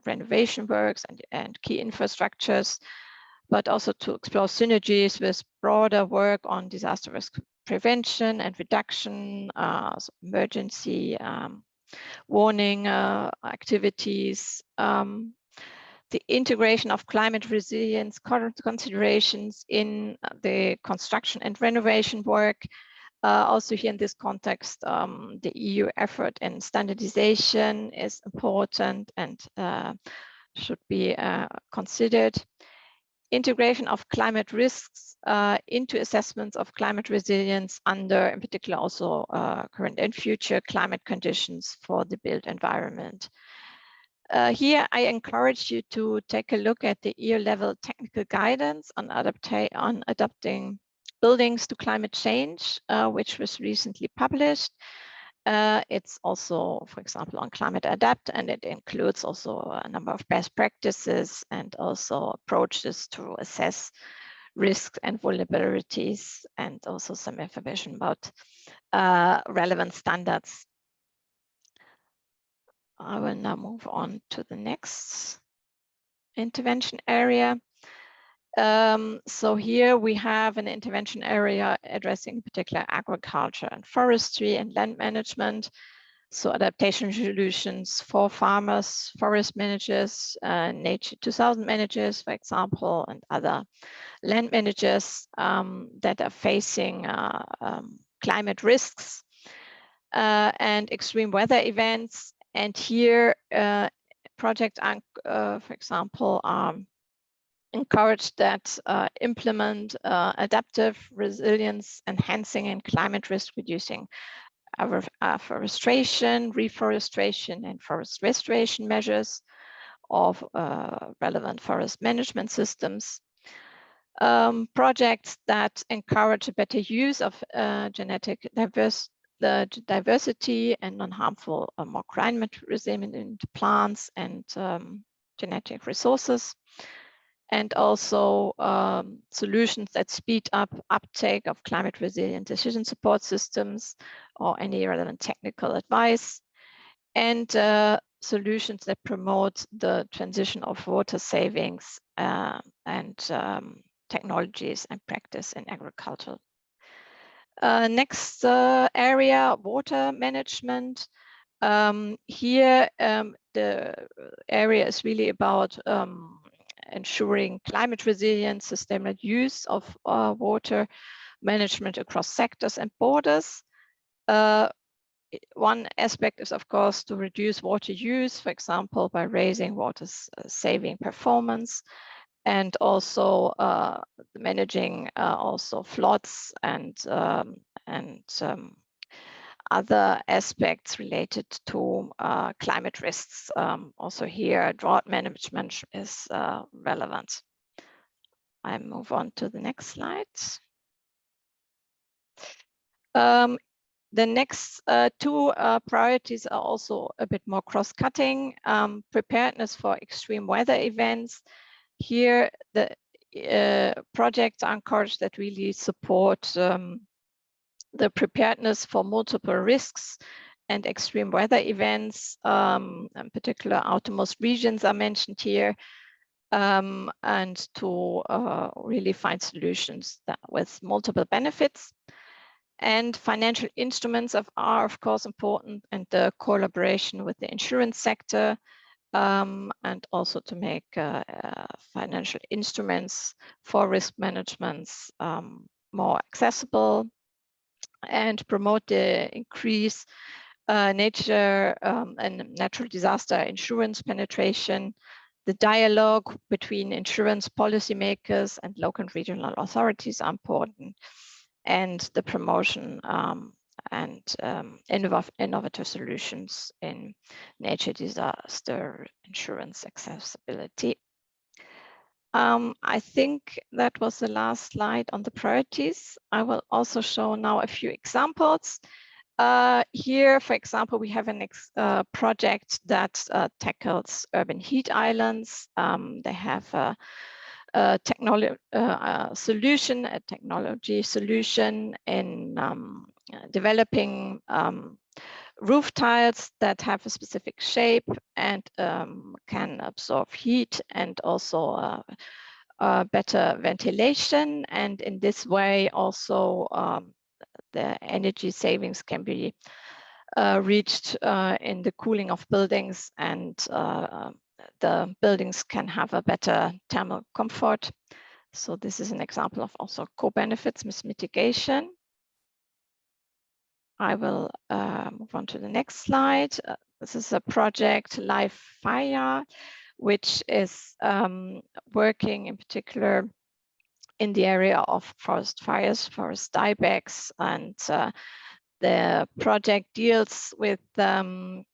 E: renovation works and key infrastructures, but also to explore synergies with broader work on disaster risk prevention and reduction, so emergency warning activities, the integration of climate resilience considerations in the construction and renovation work. Also here in this context, the EU effort in standardization is important and should be considered. Integration of climate risks into assessments of climate resilience under, in particular, also current and future climate conditions for the built environment. Here, I encourage you to take a look at the EU-level technical guidance on adapting buildings to climate change, which was recently published. It's also, for example, on climate adapt, and it includes also a number of best practices and also approaches to assess risks and vulnerabilities, and also some information about relevant standards. I will now move on to the next intervention area. So here we have an intervention area addressing in particular agriculture and forestry and land management. So adaptation solutions for farmers, forest managers, Nature 2000 managers, for example, and other land managers that are facing climate risks and extreme weather events. And here projects, for example, encourage that implement adaptive resilience enhancing and climate risk reducing afforestation, reforestation, and forest restoration measures of relevant forest management systems. Projects that encourage a better use of genetic diversity and non-harmful more climate resilient plants and genetic resources. And also solutions that speed up uptake of climate resilient decision support systems or any relevant technical advice, and solutions that promote the transition of water savings and technologies and practice in agriculture. Next area, water management. Here, the area is really about ensuring climate resilient, sustainable use of water management across sectors and borders. One aspect is, of course, to reduce water use, for example, by raising water saving performance, and also managing also floods and other aspects related to climate risks. Also here, drought management is relevant. I move on to the next slide. The next two priorities are also a bit more cross-cutting. Preparedness for extreme weather events. Here, the projects are encouraged that really support the preparedness for multiple risks and extreme weather events. In particular, outermost regions are mentioned here, and to really find solutions that with multiple benefits. And financial instruments are of course important, and the collaboration with the insurance sector, and also to make financial instruments for risk management more accessible, and promote the increase nature and natural disaster insurance penetration. The dialogue between insurance policymakers and local and regional authorities are important, and the promotion and innovative solutions in nature disaster insurance accessibility. I think that was the last slide on the priorities. I will also show now a few examples. Here, for example, we have a project that tackles urban heat islands. They have a technology solution in developing roof tiles that have a specific shape and can absorb heat, and also better ventilation. And in this way also the energy savings can be reached in the cooling of buildings, and the buildings can have a better thermal comfort. So this is an example of also co-benefits with mitigation. I will move on to the next slide. This is a project, Live Fire, which is working in particular in the area of forest fires, forest diebacks, and the project deals with the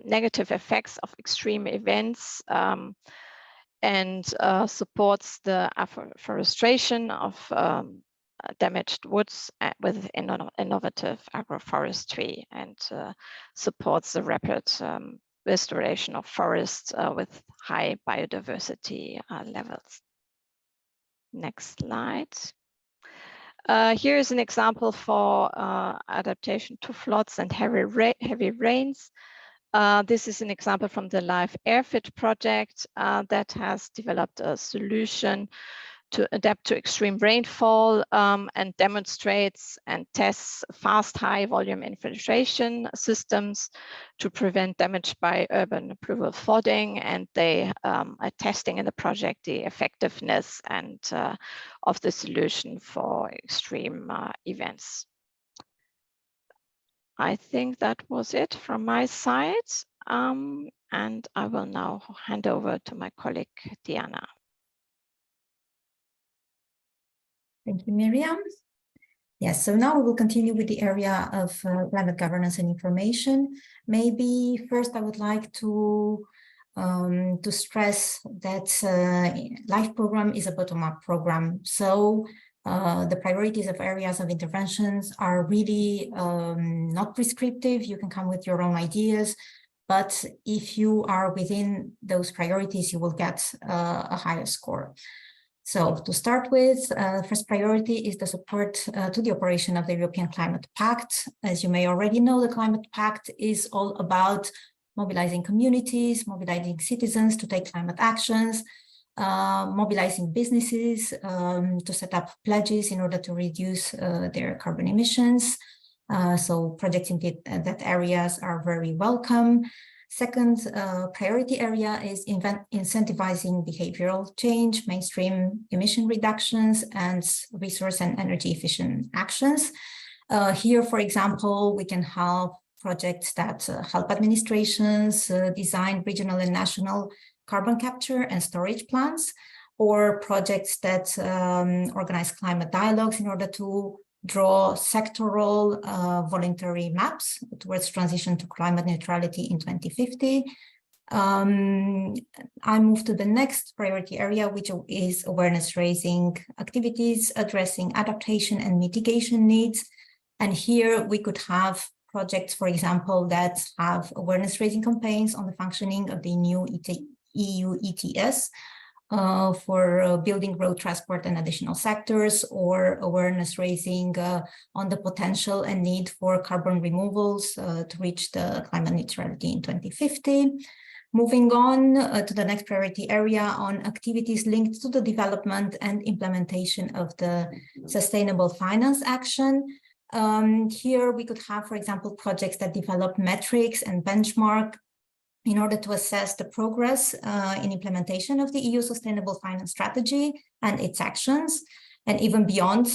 E: negative effects of extreme events and supports the afforestation of damaged woods with innovative agroforestry, and supports the rapid restoration of forests with high biodiversity levels. Next slide. Here is an example for adaptation to floods and heavy rains. This is an example from the Live Airfit project that has developed a solution to adapt to extreme rainfall and demonstrates and tests fast high volume infiltration systems to prevent damage by urban pluvial flooding. And they are testing in the project the effectiveness and of the solution for extreme events. I think that was it from my side. And I will now hand over to my colleague, Diana.
F: Thank you, Miriam. Yes, so now we will continue with the area of climate governance and information. Maybe first I would like to stress that LIFE program is a bottom-up program. So the priorities of areas of interventions are really not prescriptive. You can come with your own ideas, but if you are within those priorities, you will get a higher score. So to start with, first priority is the support to the operation of the European Climate Pact. As you may already know, the Climate Pact is all about mobilizing communities, mobilizing citizens to take climate actions, mobilizing businesses to set up pledges in order to reduce their carbon emissions. So projects in that areas are very welcome. Second priority area is incentivizing behavioral change, mainstream emission reductions, and resource and energy efficient actions. Here, for example, we can help projects that help administrations design regional and national carbon capture and storage plans, or projects that organize climate dialogues in order to draw sectoral voluntary maps towards transition to climate neutrality in 2050. I move to the next priority area, which is awareness raising activities addressing adaptation and mitigation needs. And here we could have projects, for example, that have awareness raising campaigns on the functioning of the new EU ETS, for building road transport and additional sectors, or awareness raising on the potential and need for carbon removals to reach the climate neutrality in 2050. Moving on to the next priority area on activities linked to the development and implementation of the sustainable finance action. Here we could have, for example, projects that develop metrics and benchmark in order to assess the progress in implementation of the EU Sustainable Finance Strategy and its actions, and even beyond,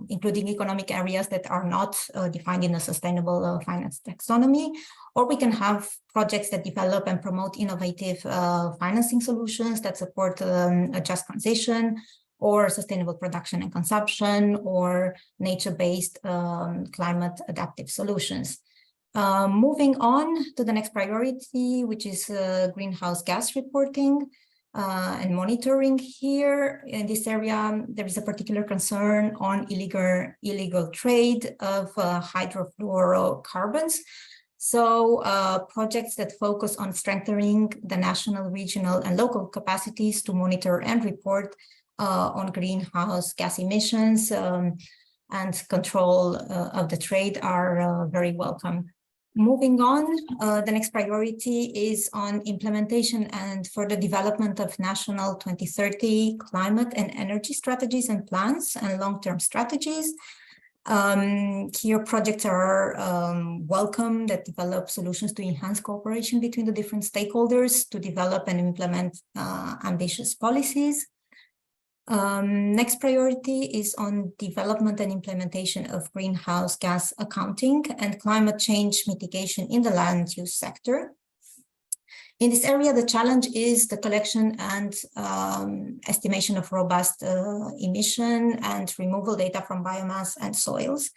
F: including economic areas that are not defined in a sustainable finance taxonomy. Or we can have projects that develop and promote innovative financing solutions that support a just transition, or sustainable production and consumption, or nature-based climate adaptive solutions. Moving on to the next priority, which is greenhouse gas reporting and monitoring. Here in this area, there is a particular concern on illegal trade of hydrofluorocarbons. So projects that focus on strengthening the national, regional, and local capacities to monitor and report on greenhouse gas emissions and control of the trade are very welcome. Moving on, the next priority is on implementation and further development of national 2030 climate and energy strategies and plans and long-term strategies. Here projects are welcome that develop solutions to enhance cooperation between the different stakeholders to develop and implement ambitious policies. Next priority is on development and implementation of greenhouse gas accounting and climate change mitigation in the land use sector. In this area, the challenge is the collection and estimation of robust emission and removal data from biomass and soils.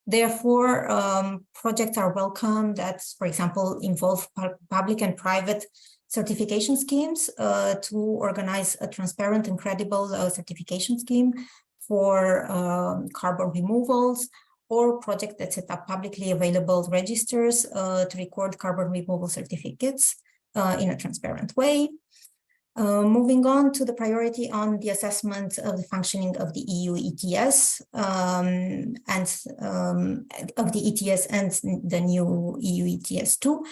F: Therefore, projects are welcome that, for example, involve public and private certification schemes to organize a transparent and credible certification scheme for carbon removals, or projects that set up publicly available registers to record carbon removal certificates in a transparent way. Moving on to the priority on the assessment of the functioning of the EU ETS and of the ETS and the new EU ETS 2.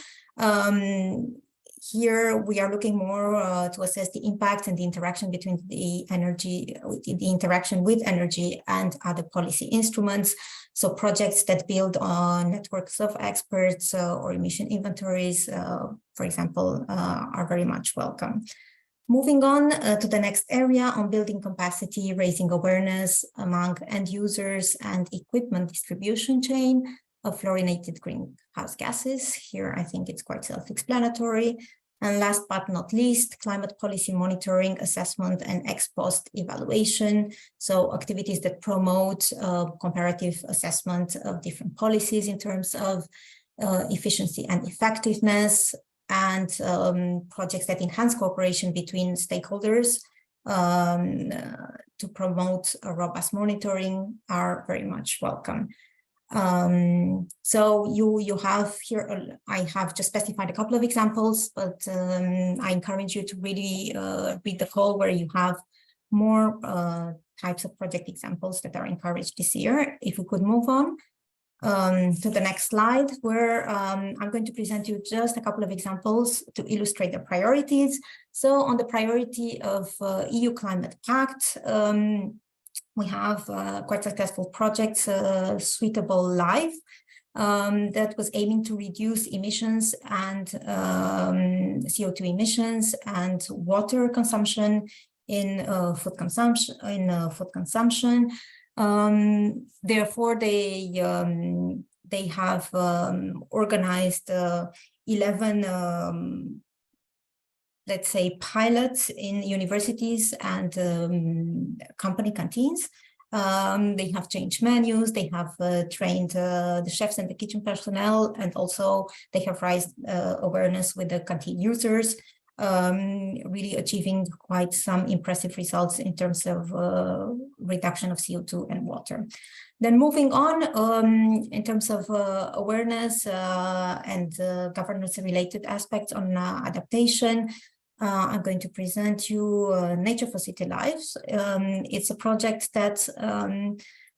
F: Here we are looking more to assess the impact and the interaction between the interaction with energy and other policy instruments. So projects that build on networks of experts or emission inventories, for example, are very much welcome. Moving on to the next area on building capacity, raising awareness among end users and equipment distribution chain of fluorinated greenhouse gases. Here, I think it's quite self-explanatory. And last but not least, climate policy monitoring, assessment, and ex post evaluation. So activities that promote comparative assessment of different policies in terms of efficiency and effectiveness, and projects that enhance cooperation between stakeholders to promote a robust monitoring are very much welcome. So you have here, I have just specified a couple of examples, but I encourage you to really read the call where you have more types of project examples that are encouraged this year. If we could move on to the next slide, where I'm going to present you just a couple of examples to illustrate the priorities. So on the priority of EU Climate Pact, we have quite successful projects, Suitable Life, that was aiming to reduce emissions and CO2 emissions and water consumption in food consumption. Therefore, they have organized 11 let's say pilots in universities and company canteens. They have changed menus, they have trained the chefs and the kitchen personnel, and also they have raised awareness with the canteen users, really achieving quite some impressive results in terms of reduction of CO2 and water. Then moving on, in terms of awareness and governance related aspects on adaptation, I'm going to present you Nature for City Lives. It's a project that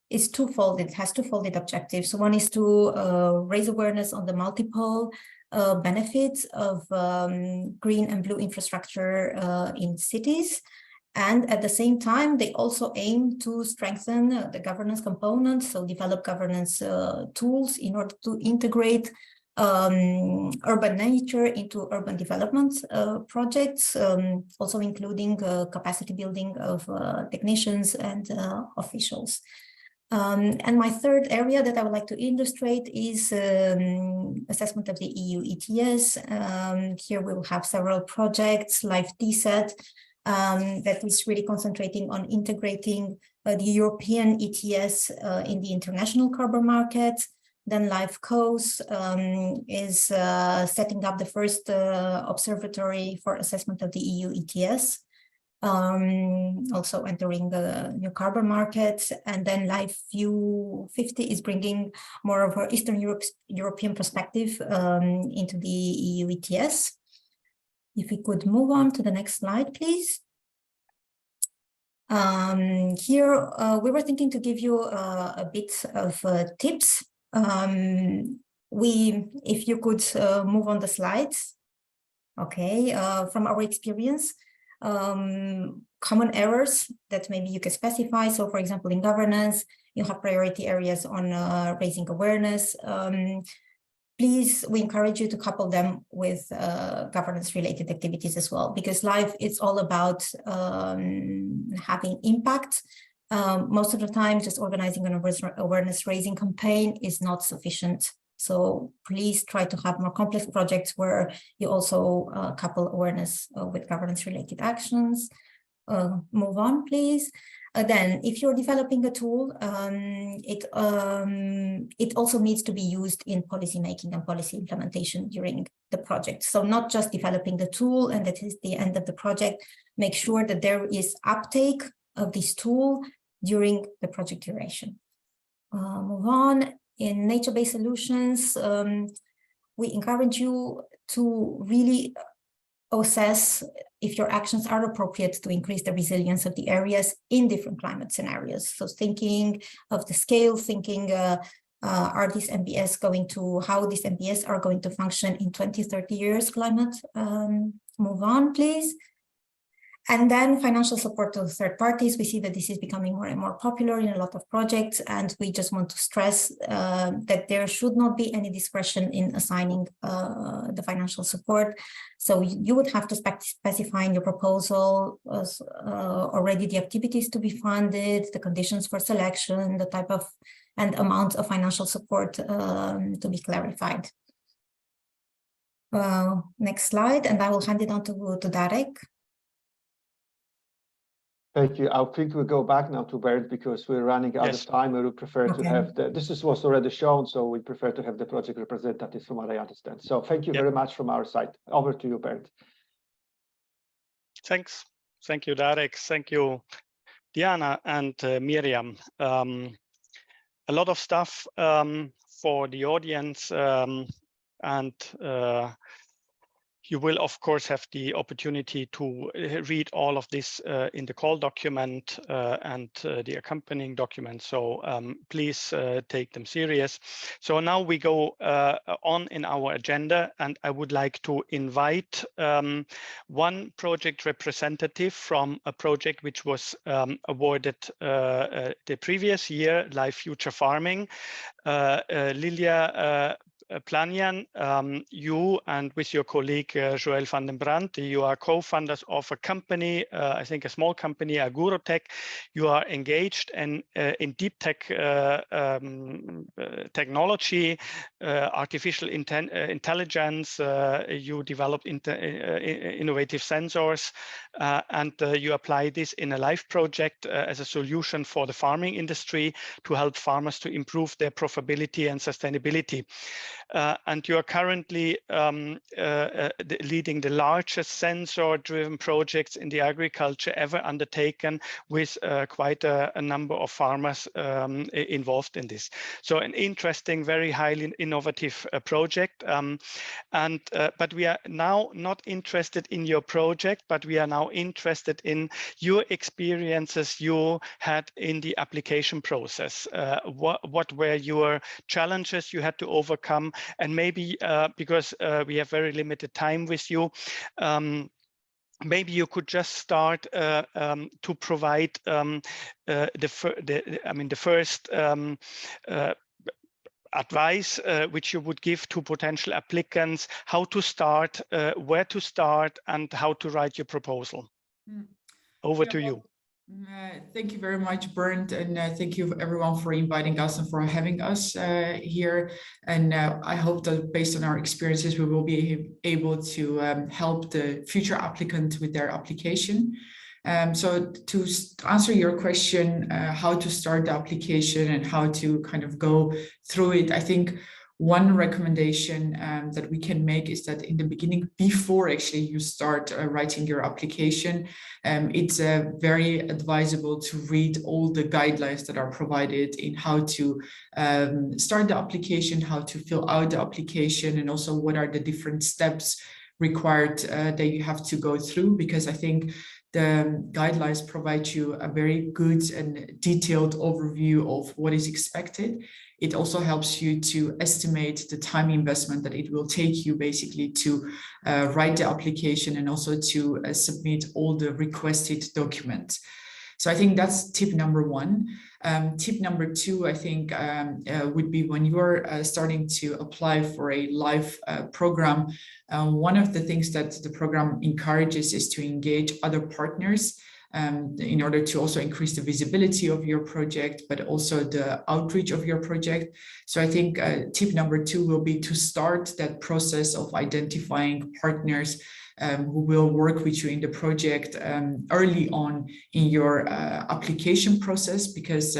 F: is twofold. It has twofold objectives. So one is to raise awareness on the multiple benefits of green and blue infrastructure in cities. And at the same time, they also aim to strengthen the governance component, so develop governance tools in order to integrate urban nature into urban development projects, also including capacity building of technicians and officials. And my third area that I would like to illustrate is assessment of the EU ETS. Here we will have several projects, Life TSET, that is really concentrating on integrating the European ETS in the international carbon market. Then Life COAS is setting up the first observatory for assessment of the EU ETS, also entering the new carbon market. And then Life View 50 is bringing more of our Eastern European perspective into the EU ETS. If we could move on to the next slide, please. Here, we were thinking to give you a bit of tips. If you could move on the slides. Okay, from our experience, common errors that maybe you can specify. So for example, in governance, you have priority areas on raising awareness. Please, we encourage you to couple them with governance-related activities as well, because life is all about having impact. Most of the time, just organizing an awareness-raising campaign is not sufficient. So please try to have more complex projects where you also couple awareness with governance-related actions. Move on, please. Then, if you're developing a tool, it also needs to be used in policy making and policy implementation during the project. So not just developing the tool and that is the end of the project, make sure that there is uptake of this tool during the project duration. Move on. In nature-based solutions, we encourage you to really assess if your actions are appropriate to increase the resilience of the areas in different climate scenarios. So thinking of the scale, thinking are these MBS going to, how these MBS are going to function in 20, 30 years climate. Move on, please. And then financial support to third parties. We see that this is becoming more and more popular in a lot of projects, and we just want to stress that there should not be any discretion in assigning the financial support. So you would have to specify in your proposal already the activities to be funded, the conditions for selection, the type of and amount of financial support to be clarified. Next slide, and I will hand it on to Darek.
D: Thank you. I think we'll go back now to Bernd because we're running out of time. We would prefer to have this was already shown, so we prefer to have the project representatives from what I understand. So thank you very much from our side. Over to you, Bernd.
B: Thanks. Thank you, Darek. Thank you, Diana and Miriam. A lot of stuff for the audience, and you will, of course, have the opportunity to read all of this in the call document and the accompanying document. So please take them serious. So now we go on in our agenda, and I would like to invite one project representative from a project which was awarded the previous year, Live Future Farming. Lilia Planian, you and with your colleague Joël van den Brandt, you are co-founders of a company, I think a small company, Agurotech. You are engaged in deep tech technology, artificial intelligence. You develop innovative sensors, and you apply this in a live project as a solution for the farming industry to help farmers to improve their profitability and sustainability. And you are currently leading the largest sensor-driven projects in the agriculture ever undertaken, with quite a number of farmers involved in this. So an interesting, very highly innovative project. But we are now not interested in your project, but we are now interested in your experiences you had in the application process. What were your challenges you had to overcome? And maybe because we have very limited time with you, maybe you could just start to provide the first advice which you would give to potential applicants, how to start, where to start, and how to write your proposal. Over to you.
G: Thank you very much, Bernd, and thank you everyone for inviting us and for having us here. And I hope that based on our experiences, we will be able to help the future applicant with their application. So to answer your question, how to start the application and how to kind of go through it, I think one recommendation that we can make is that in the beginning, before actually you start writing your application, it's very advisable to read all the guidelines that are provided in how to start the application, how to fill out the application, and also what are the different steps required that you have to go through, because I think the guidelines provide you a very good and detailed overview of what is expected. It also helps you to estimate the time investment that it will take you basically to write the application and also to submit all the requested documents. So I think that's tip number one. Tip number two, I think, would be when you're starting to apply for a live program, one of the things that the program encourages is to engage other partners in order to also increase the visibility of your project, but also the outreach of your project. So I think tip number 2 will be to start that process of identifying partners who will work with you in the project early on in your application process, because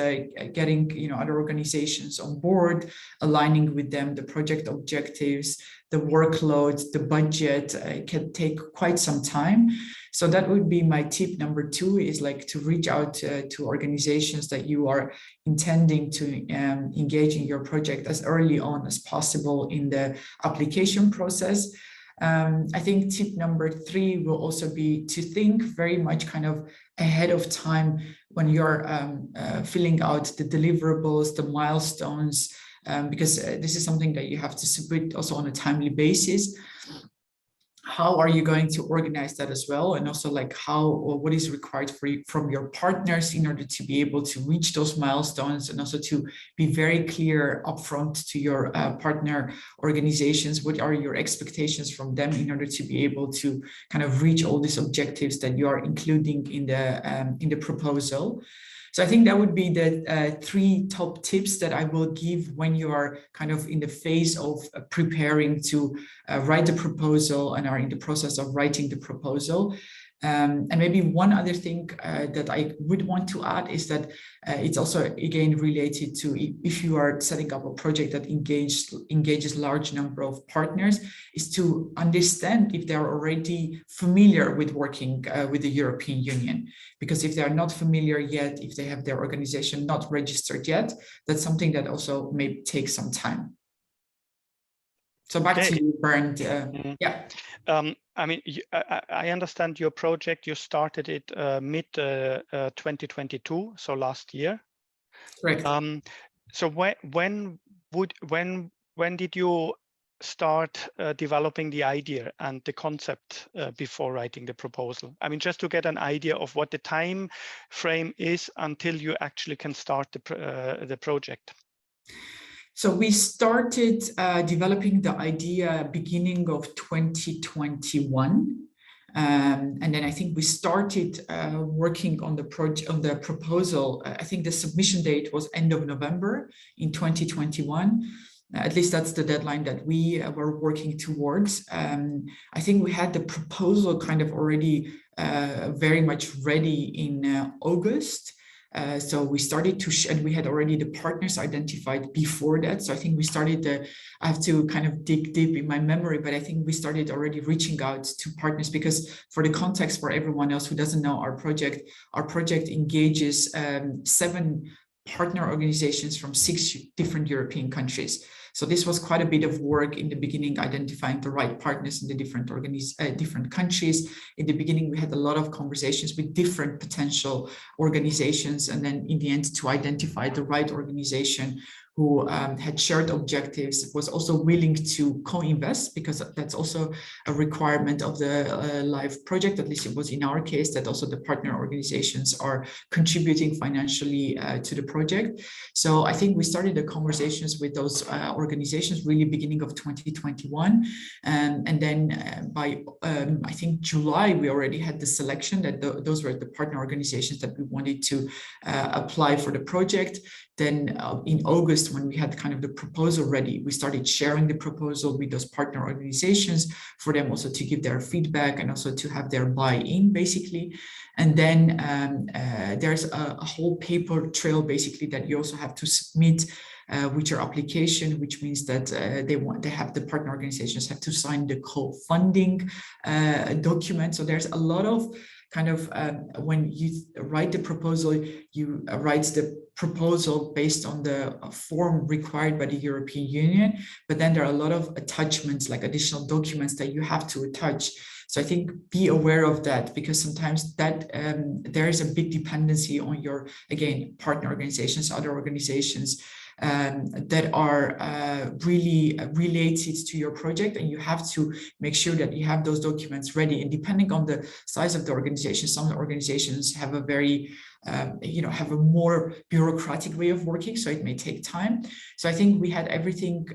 G: getting other organizations on board, aligning with them the project objectives, the workload, the budget can take quite some time. So that would be my tip number 2, is like to reach out to organizations that you are intending to engage in your project as early on as possible in the application process. I think tip number 3 will also be to think very much kind of ahead of time when you're filling out the deliverables, the milestones, because this is something that you have to submit also on a timely basis. How are you going to organize that as well? And also like how or what is required from your partners in order to be able to reach those milestones, and also to be very clear upfront to your partner organizations. What are your expectations from them in order to be able to kind of reach all these objectives that you are including in the proposal? So I think that would be the 3 top tips that I will give when you are kind of in the phase of preparing to write the proposal and are in the process of writing the proposal. And maybe one other thing that I would want to add is that it's also again related to if you are setting up a project that engages large number of partners, is to understand if they're already familiar with working with the European Union. Because if they're not familiar yet, if they have their organization not registered yet, that's something that also may take some time. So back to you, Bernd. Yeah.
B: I mean, I understand your project. You started it mid 2022, so last year.
G: Correct.
B: So when did you start developing the idea and the concept before writing the proposal? I mean, just to get an idea of what the time frame is until you actually can start the project.
G: So we started developing the idea beginning of 2021. And then I think we started working on the project, on the proposal. I think the submission date was end of November in 2021. At least that's the deadline that we were working towards. I think we had the proposal kind of already very much ready in August. So we started to, and we had already the partners identified before that. So I think we started I have to kind of dig deep in my memory, but I think we started already reaching out to partners, because for the context for everyone else who doesn't know our project engages 7 partner organizations from 6 different European countries. So this was quite a bit of work in the beginning, identifying the right partners in the different countries. In the beginning, we had a lot of conversations with different potential organizations, and then in the end, to identify the right organization who had shared objectives, was also willing to co-invest, because that's also a requirement of the LIFE project. At least it was in our case, that also the partner organizations are contributing financially to the project. So I think we started the conversations with those organizations really beginning of 2021. And then by, I think July, we already had the selection that those were the partner organizations that we wanted to apply for the project. Then in August, when we had kind of the proposal ready, we started sharing the proposal with those partner organizations for them also to give their feedback and also to have their buy-in, basically. And then there's a whole paper trail, basically, that you also have to submit with your application, which means that the partner organizations have to sign the co-funding document. So there's a lot of kind of when you write the proposal, you write the proposal based on the form required by the European Union, but then there are a lot of attachments, like additional documents that you have to attach. So I think be aware of that, because sometimes that there is a big dependency on your, again, partner organizations, other organizations that are really related to your project, and you have to make sure that you have those documents ready. And depending on the size of the organization, some organizations have a very have a more bureaucratic way of working, so it may take time. So I think we had everything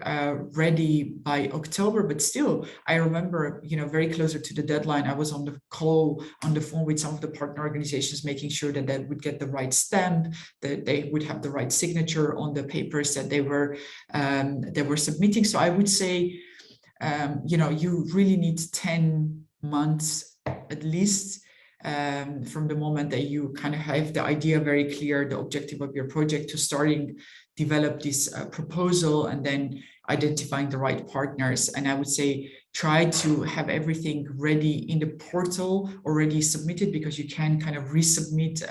G: ready by October, but still, I remember, very closer to the deadline, I was on the phone with some of the partner organizations, making sure that they would get the right stamp, that they would have the right signature on the papers that they were submitting. So I would say, you really need 10 months at least from the moment that you kind of have the idea very clear, the objective of your project, to starting develop this proposal and then identifying the right partners. And I would say try to have everything ready in the portal already submitted, because you can kind of resubmit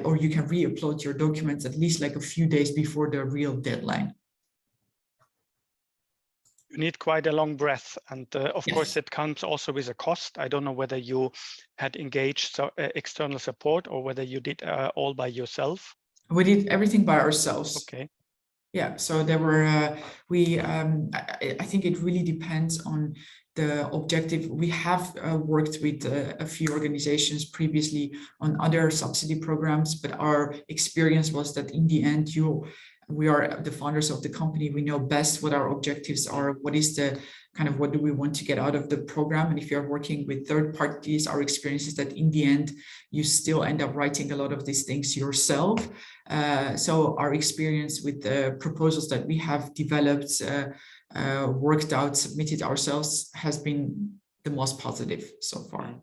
G: or you can re-upload your documents at least like a few days before the real deadline.
B: You need quite a long breath, and of
G: Yes.
B: course it comes also with a cost. I don't know whether you had engaged external support or whether you did all by yourself.
G: We did everything by ourselves.
B: Okay.
G: Yeah, so there were I think it really depends on the objective. We have worked with a few organizations previously on other subsidy programs, but our experience was that in the end, we are the founders of the company. We know best what our objectives are, what is the kind of what do we want to get out of the program. And if you're working with third parties, our experience is that in the end, you still end up writing a lot of these things yourself. So our experience with the proposals that we have developed, worked out, submitted ourselves has been the most positive so far.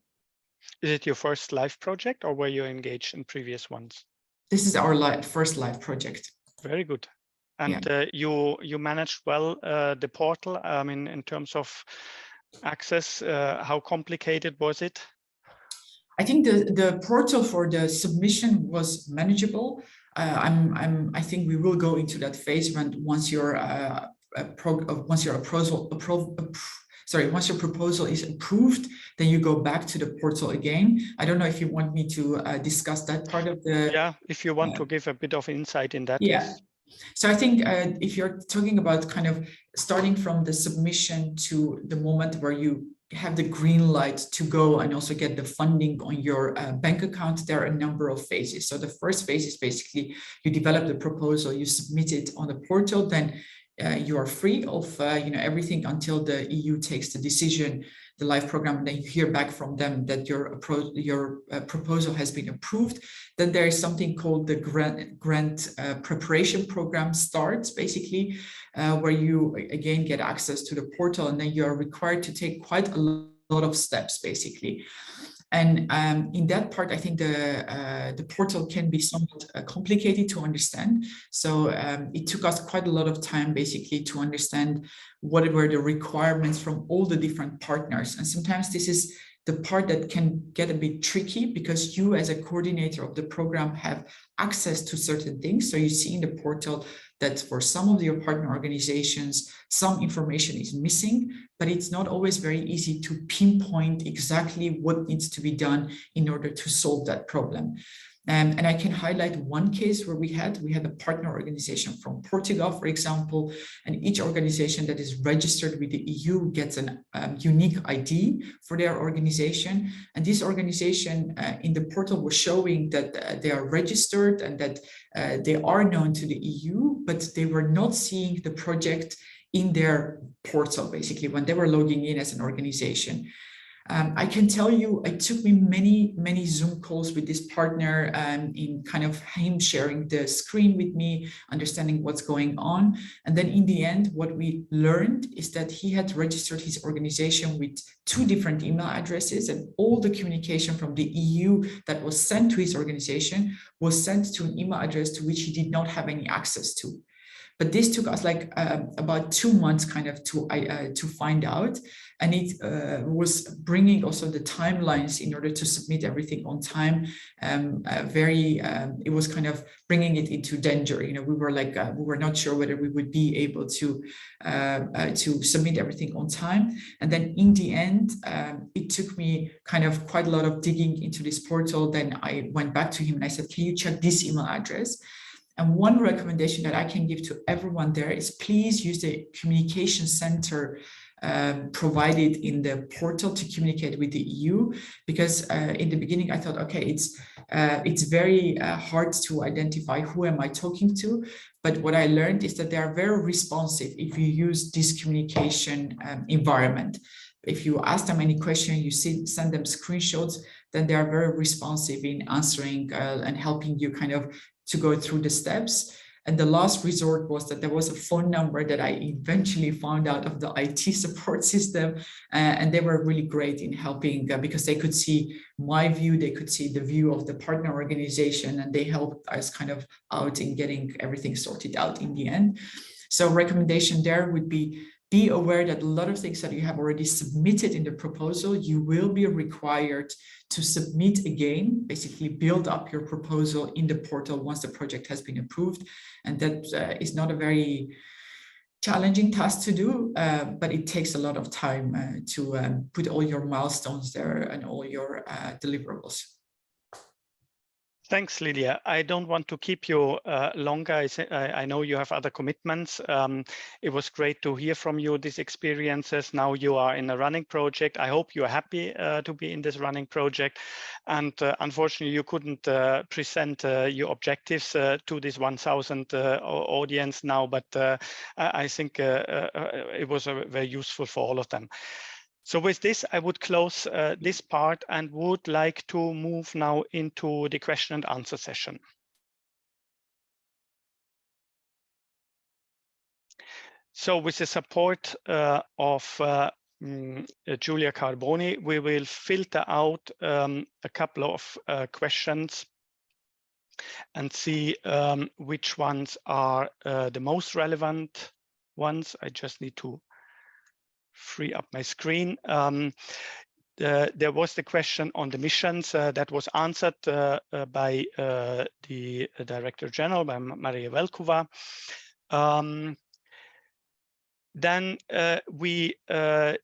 B: Is it your first live project, or were you engaged in previous ones?
G: This is our first live project.
B: Very good. And you managed well the portal. I mean, in terms of access, how complicated was it? I
G: think the portal for the submission was manageable. I think we will go into that phase once your proposal is approved, then you go back to the portal again. I don't know if you want me to discuss that part of the.
B: Yeah, if you want to give a bit of insight in that.
G: Yeah.
B: Yes.
G: So I think if you're talking about kind of starting from the submission to the moment where you have the green light to go and also get the funding on your bank account, there are a number of phases. So the first phase is basically you develop the proposal, you submit it on the portal, then you are free of everything until the EU takes the decision, the live program, and then you hear back from them that your proposal has been approved. Then there is something called the grant preparation program starts, basically, where you again get access to the portal, and then you are required to take quite a lot of steps, basically. And in that part, I think the portal can be somewhat complicated to understand. So it took us quite a lot of time, basically, to understand what were the requirements from all the different partners. And sometimes this is the part that can get a bit tricky, because you as a coordinator of the program have access to certain things. So you see in the portal that for some of your partner organizations, some information is missing, but it's not always very easy to pinpoint exactly what needs to be done in order to solve that problem. And I can highlight one case where we had a partner organization from Portugal, for example, and each organization that is registered with the EU gets a unique ID for their organization. And this organization in the portal was showing that they are registered and that they are known to the EU, but they were not seeing the project in their portal, basically, when they were logging in as an organization. I can tell you, it took me many Zoom calls with this partner in kind of him sharing the screen with me, understanding what's going on. And then in the end, what we learned is that he had registered his organization with 2 different email addresses, and all the communication from the EU that was sent to his organization was sent to an email address to which he did not have any access to. But this took us like about 2 months kind of to find out. And it was bringing also the timelines in order to submit everything on time. It was kind of bringing it into danger. You know, we were like, we were not sure whether we would be able to submit everything on time. And then in the end, it took me kind of quite a lot of digging into this portal. Then I went back to him and I said, can you check this email address? And one recommendation that I can give to everyone there is please use the communication center provided in the portal to communicate with the EU, because in the beginning I thought, okay, it's very hard to identify who am I talking to. But what I learned is that they are very responsive if you use this communication environment. If you ask them any question, you send them screenshots, then they are very responsive in answering and helping you kind of to go through the steps. And the last resort was that there was a phone number that I eventually found out of the IT support system. And they were really great in helping because they could see my view, they could see the view of the partner organization, and they helped us kind of out in getting everything sorted out in the end. So recommendation there would be aware that a lot of things that you have already submitted in the proposal, you will be required to submit again, basically build up your proposal in the portal once the project has been approved. And that is not a very challenging task to do, but it takes a lot of time to put all your milestones there and all your deliverables.
B: Thanks, Lilia. I don't want to keep you longer. I know you have other commitments. It was great to hear from you these experiences. Now you are in a running project. I hope you are happy to be in this running project. And unfortunately, you couldn't present your objectives to this 1,000 audience now, but I think it was very useful for all of them. So with this, I would close this part and would like to move now into the question and answer session. So with the support of Giulia Carboni, we will filter out a couple of questions and see which ones are the most relevant ones. I just need to free up my screen. There was the question on the missions that was answered by the Director General, by Maria Velkova. Then we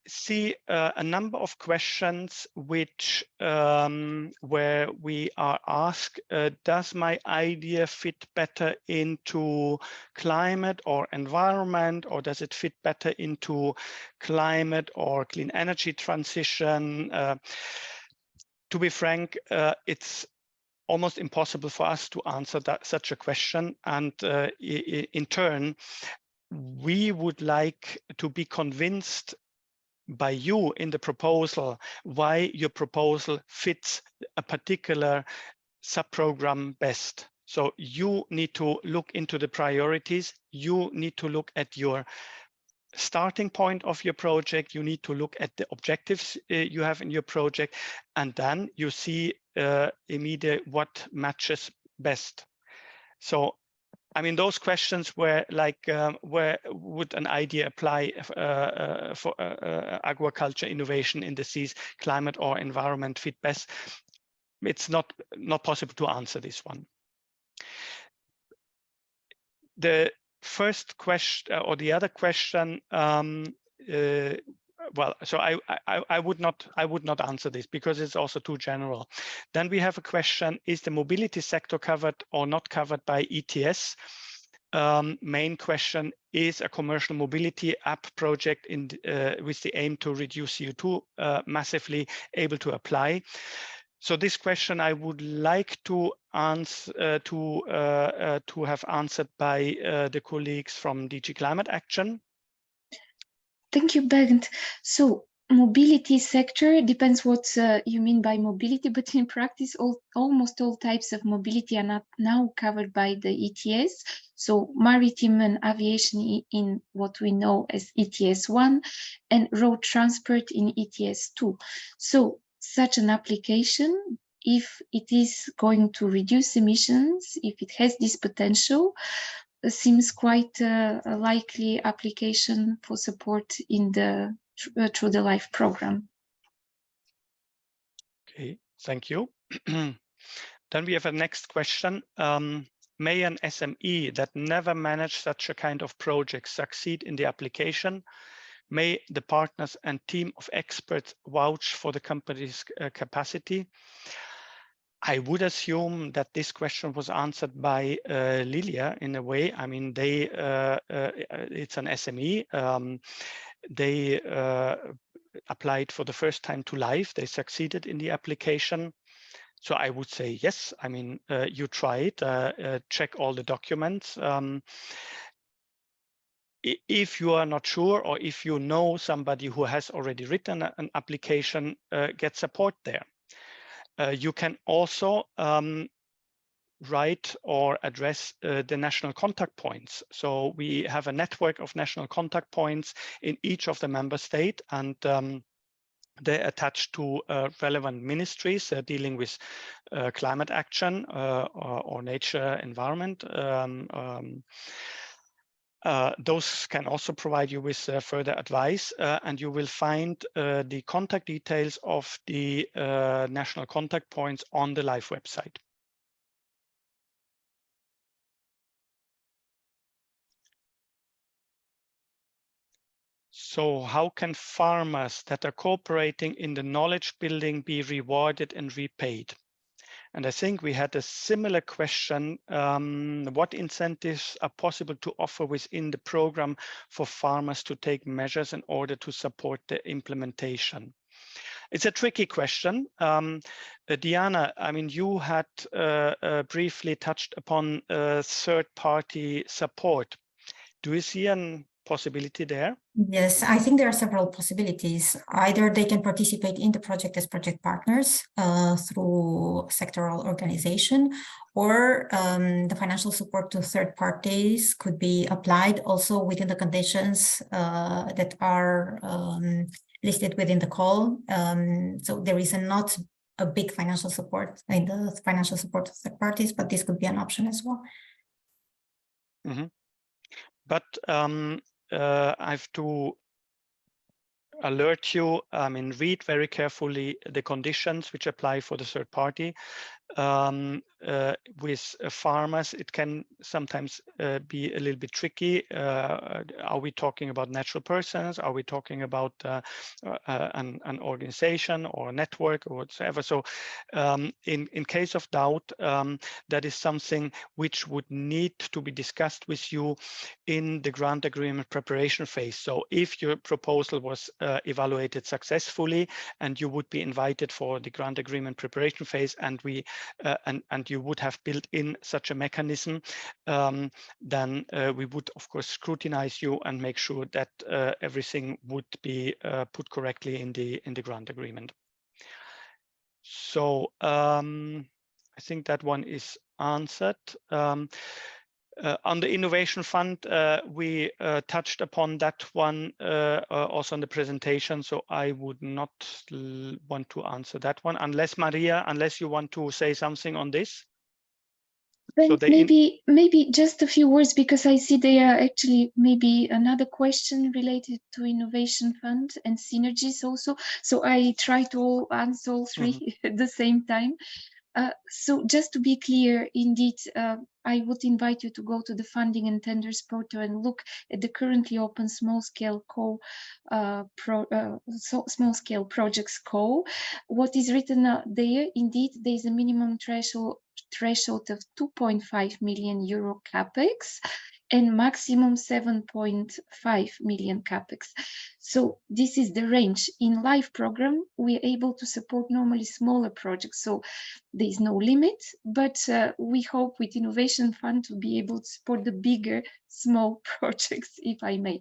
B: see a number of questions which where we are asked, does my idea fit better into climate or environment, or does it fit better into climate or clean energy transition? To be frank, it's almost impossible for us to answer such a question, and in turn, we would like to be convinced by you in the proposal why your proposal fits a particular subprogram best. So you need to look into the priorities. You need to look at your starting point of your project. You need to look at the objectives you have in your project, and then you see immediately what matches best. So I mean, those questions were like, where would an idea apply for aquaculture innovation in the seas, climate or environment fit best? It's not possible to answer this one. The first question or the other question, well, so I would not answer this because it's also too general. Then we have a question: is the mobility sector covered or not covered by ETS? Main question: is a commercial mobility app project with the aim to reduce CO2 massively able to apply? So this question I would like to answer to have answered by the colleagues from DG Climate Action.
C: Thank you, Bernd. So mobility sector depends what you mean by mobility, but in practice, almost all types of mobility are not now covered by the ETS. So maritime and aviation in what we know as ETS 1 and road transport in ETS 2. So such an application, if it is going to reduce emissions, if it has this potential, seems quite a likely application for support in the through the LIFE program.
B: Okay, thank you. Then we have a next question. May an SME that never managed such a kind of project succeed in the application? May the partners and team of experts vouch for the company's capacity? I would assume that this question was answered by Lilia in a way. I mean, it's an SME. they applied for the first time to LIFE. They succeeded in the application. So I would say, yes, I mean, you try it, check all the documents. If you are not sure, or if you know somebody who has already written an application, get support there. You can also write or address the national contact points. So we have a network of national contact points in each of the member states, and they're attached to relevant ministries dealing with climate action or nature environment. Those can also provide you with further advice, and you will find the contact details of the national contact points on the LIFE website. So how can farmers that are cooperating in the knowledge building be rewarded and repaid? And I think we had a similar question. What incentives are possible to offer within the program for farmers to take measures in order to support the implementation? It's a tricky question. Diana, I mean, you had briefly touched upon third-party support. Do you see a possibility there?
F: Yes, I think there are several possibilities. Either they can participate in the project as project partners through sectoral organization, or the financial support to third parties could be applied also within the conditions that are listed within the call. So there is not a big financial support in the financial support to third parties, but this could be an option as well.
B: Mm-hmm. But I have to alert you, I mean, read very carefully the conditions which apply for the third party. With farmers, it can sometimes be a little bit tricky. Are we talking about natural persons? Are we talking about an organization or a network or whatever? So in case of doubt, that is something which would need to be discussed with you in the grant agreement preparation phase. So if your proposal was evaluated successfully and you would be invited for the grant agreement preparation phase, and we and you would have built in such a mechanism, then we would of course scrutinize you and make sure that everything would be put correctly in the grant agreement. So I think that one is answered. On the Innovation Fund, we touched upon that one also in the presentation, so I would not want to answer that one, unless Maria, unless you want to say something on this.
C: So maybe just a few words, because I see there are actually maybe another question related to Innovation Fund and synergies also. So I try to answer all three at the same time. So just to be clear, indeed, I would invite you to go to the funding and tenders portal and look at the currently open small-scale small-scale projects call. What is written there, indeed, there is a minimum threshold of 2.5 million euro capex and maximum 7.5 million capex. So this is the range. In LIFE program, we're able to support normally smaller projects, so there is no limit, but we hope with Innovation Fund to be able to support the bigger small projects, if I may.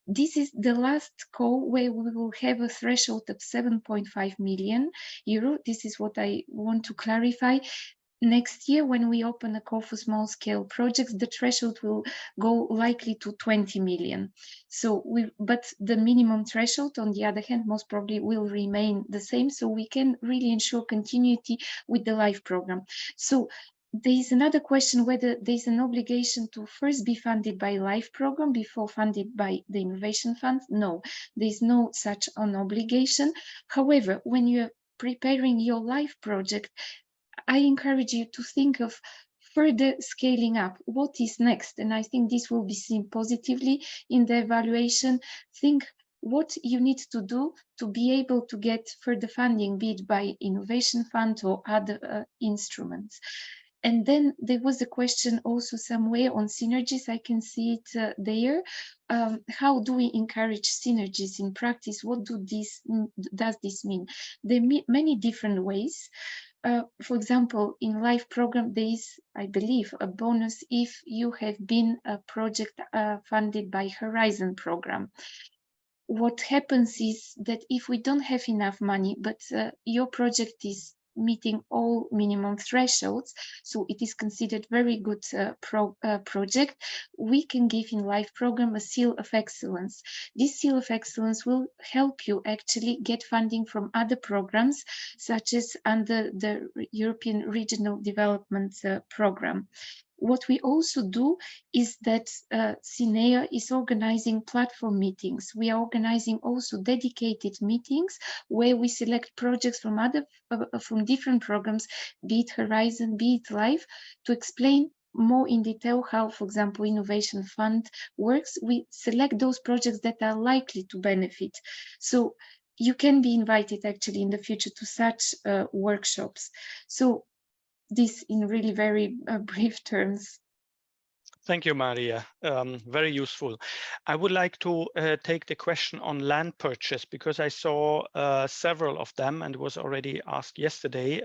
C: This is the last call where we will have a threshold of 7.5 million euro. This is what I want to clarify. Next year, when we open a call for small-scale projects, the threshold will go likely to 20 million. So but the minimum threshold, on the other hand, most probably will remain the same, so we can really ensure continuity with the LIFE program. So there is another question whether there is an obligation to first be funded by LIFE program before funded by the Innovation Fund. No, there is no such an obligation. However, when you are preparing your LIFE project, I encourage you to think of further scaling up. What is next? And I think this will be seen positively in the evaluation. Think what you need to do to be able to get further funding, be it by Innovation Fund or other instruments. And then there was a question also somewhere on synergies. I can see it there. How do we encourage synergies in practice? What does this mean? There are many different ways. For example, in LIFE program, there is, I believe, a bonus if you have been a project funded by Horizon program. What happens is that if we don't have enough money, but your project is meeting all minimum thresholds, so it is considered very good project, we can give in LIFE program a seal of excellence. This seal of excellence will help you actually get funding from other programs, such as under the European Regional Development Program. What we also do is that CINEA is organizing platform meetings. We are organizing also dedicated meetings where we select projects from different programs, be it Horizon, be it LIFE, to explain more in detail how, for example, Innovation Fund works. We select those projects that are likely to benefit. So you can be invited actually in the future to such workshops. So this in really very brief terms.
B: Thank you, Maria. Very useful. I would like to take the question on land purchase because I saw several of them and it was already asked yesterday.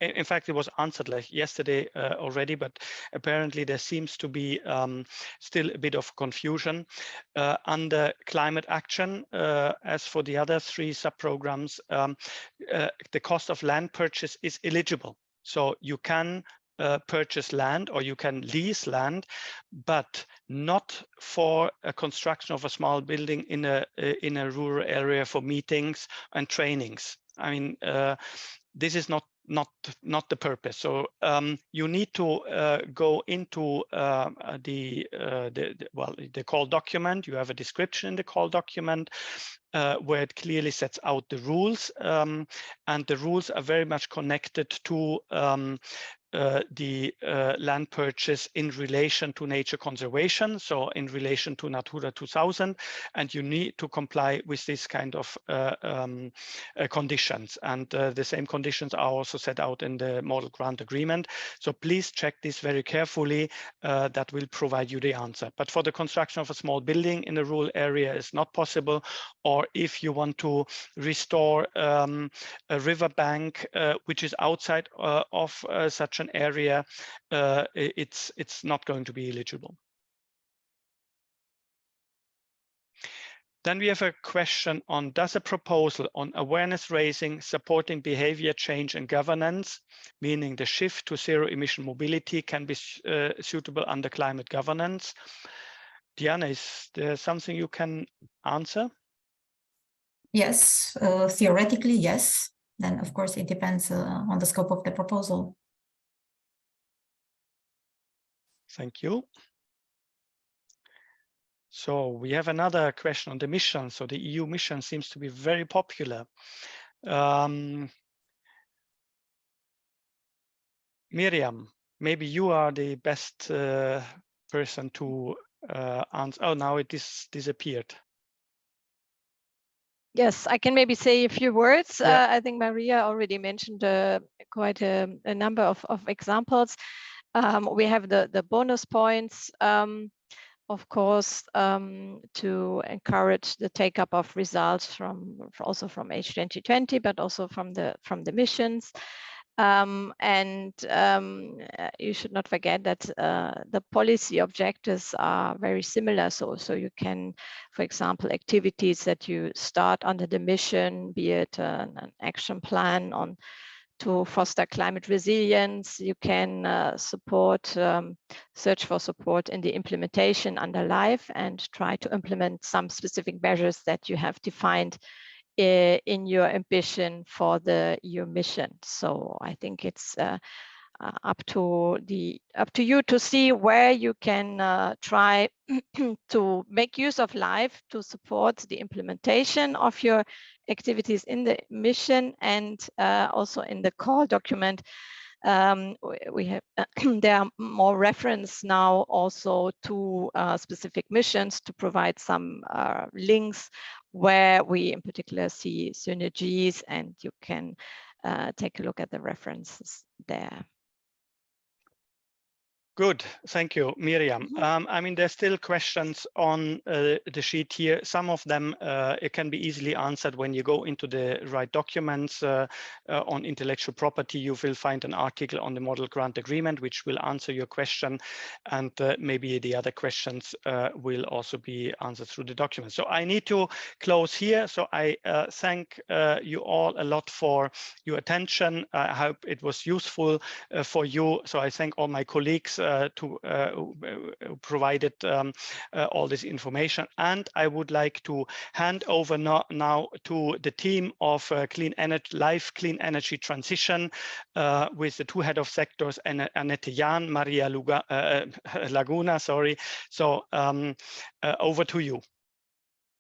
B: In fact, it was answered like yesterday already, but apparently there seems to be still a bit of confusion. Under climate action, as for the other 3 sub-programs, the cost of land purchase is eligible. So you can purchase land or you can lease land, but not for a construction of a small building in a rural area for meetings and trainings. I mean, this is not the purpose. So you need to go into the call document. You have a description in the call document where it clearly sets out the rules, and the rules are very much connected to the land purchase in relation to nature conservation, so in relation to Natura 2000, and you need to comply with this kind of conditions. And the same conditions are also set out in the model grant agreement. So please check this very carefully. That will provide you the answer. But for the construction of a small building in a rural area is not possible, or if you want to restore a riverbank which is outside of such an area, it's not going to be eligible. Then we have a question on, does a proposal on awareness raising, supporting behavior change and governance, meaning the shift to zero emission mobility, can be suitable under climate governance? Diana, is there something you can answer?
F: Yes, theoretically, yes. Then, of course, it depends on the scope of the proposal.
B: Thank you. So we have another question on the mission. So the EU mission seems to be very popular. Miriam, maybe you are the best person to answer. Oh, now it disappeared.
E: Yes, I can maybe say a few words.
B: Yeah.
E: I think Maria already mentioned quite a number of examples. We have the bonus points, of course, to encourage the take up of results also from H2020, but also from the missions. You should not forget that the policy objectives are very similar. So you can, for example, activities that you start under the mission, be it an action plan on to foster climate resilience, you can search for support in the implementation under LIFE and try to implement some specific measures that you have defined in your ambition for your mission. So I think it's up to you to see where you can try to make use of LIFE to support the implementation of your activities in the mission, and also in the call document. We have there are more reference now also to specific missions to provide some links where we in particular see synergies, and you can take a look at the references there.
B: Good, thank you, Miriam. I mean, there's still questions on the sheet here. Some of them it can be easily answered when you go into the right documents. On intellectual property, you will find an article on the model grant agreement, which will answer your question, and maybe the other questions will also be answered through the document. So I need to close here. So I thank you all a lot for your attention. I hope it was useful for you. So I thank all my colleagues who provided all this information. And I would like to hand over now to the team of Clean Energy, Life Clean Energy Transition with the two head of sectors, Annette Jan, Maria Laguna, sorry. So over to you.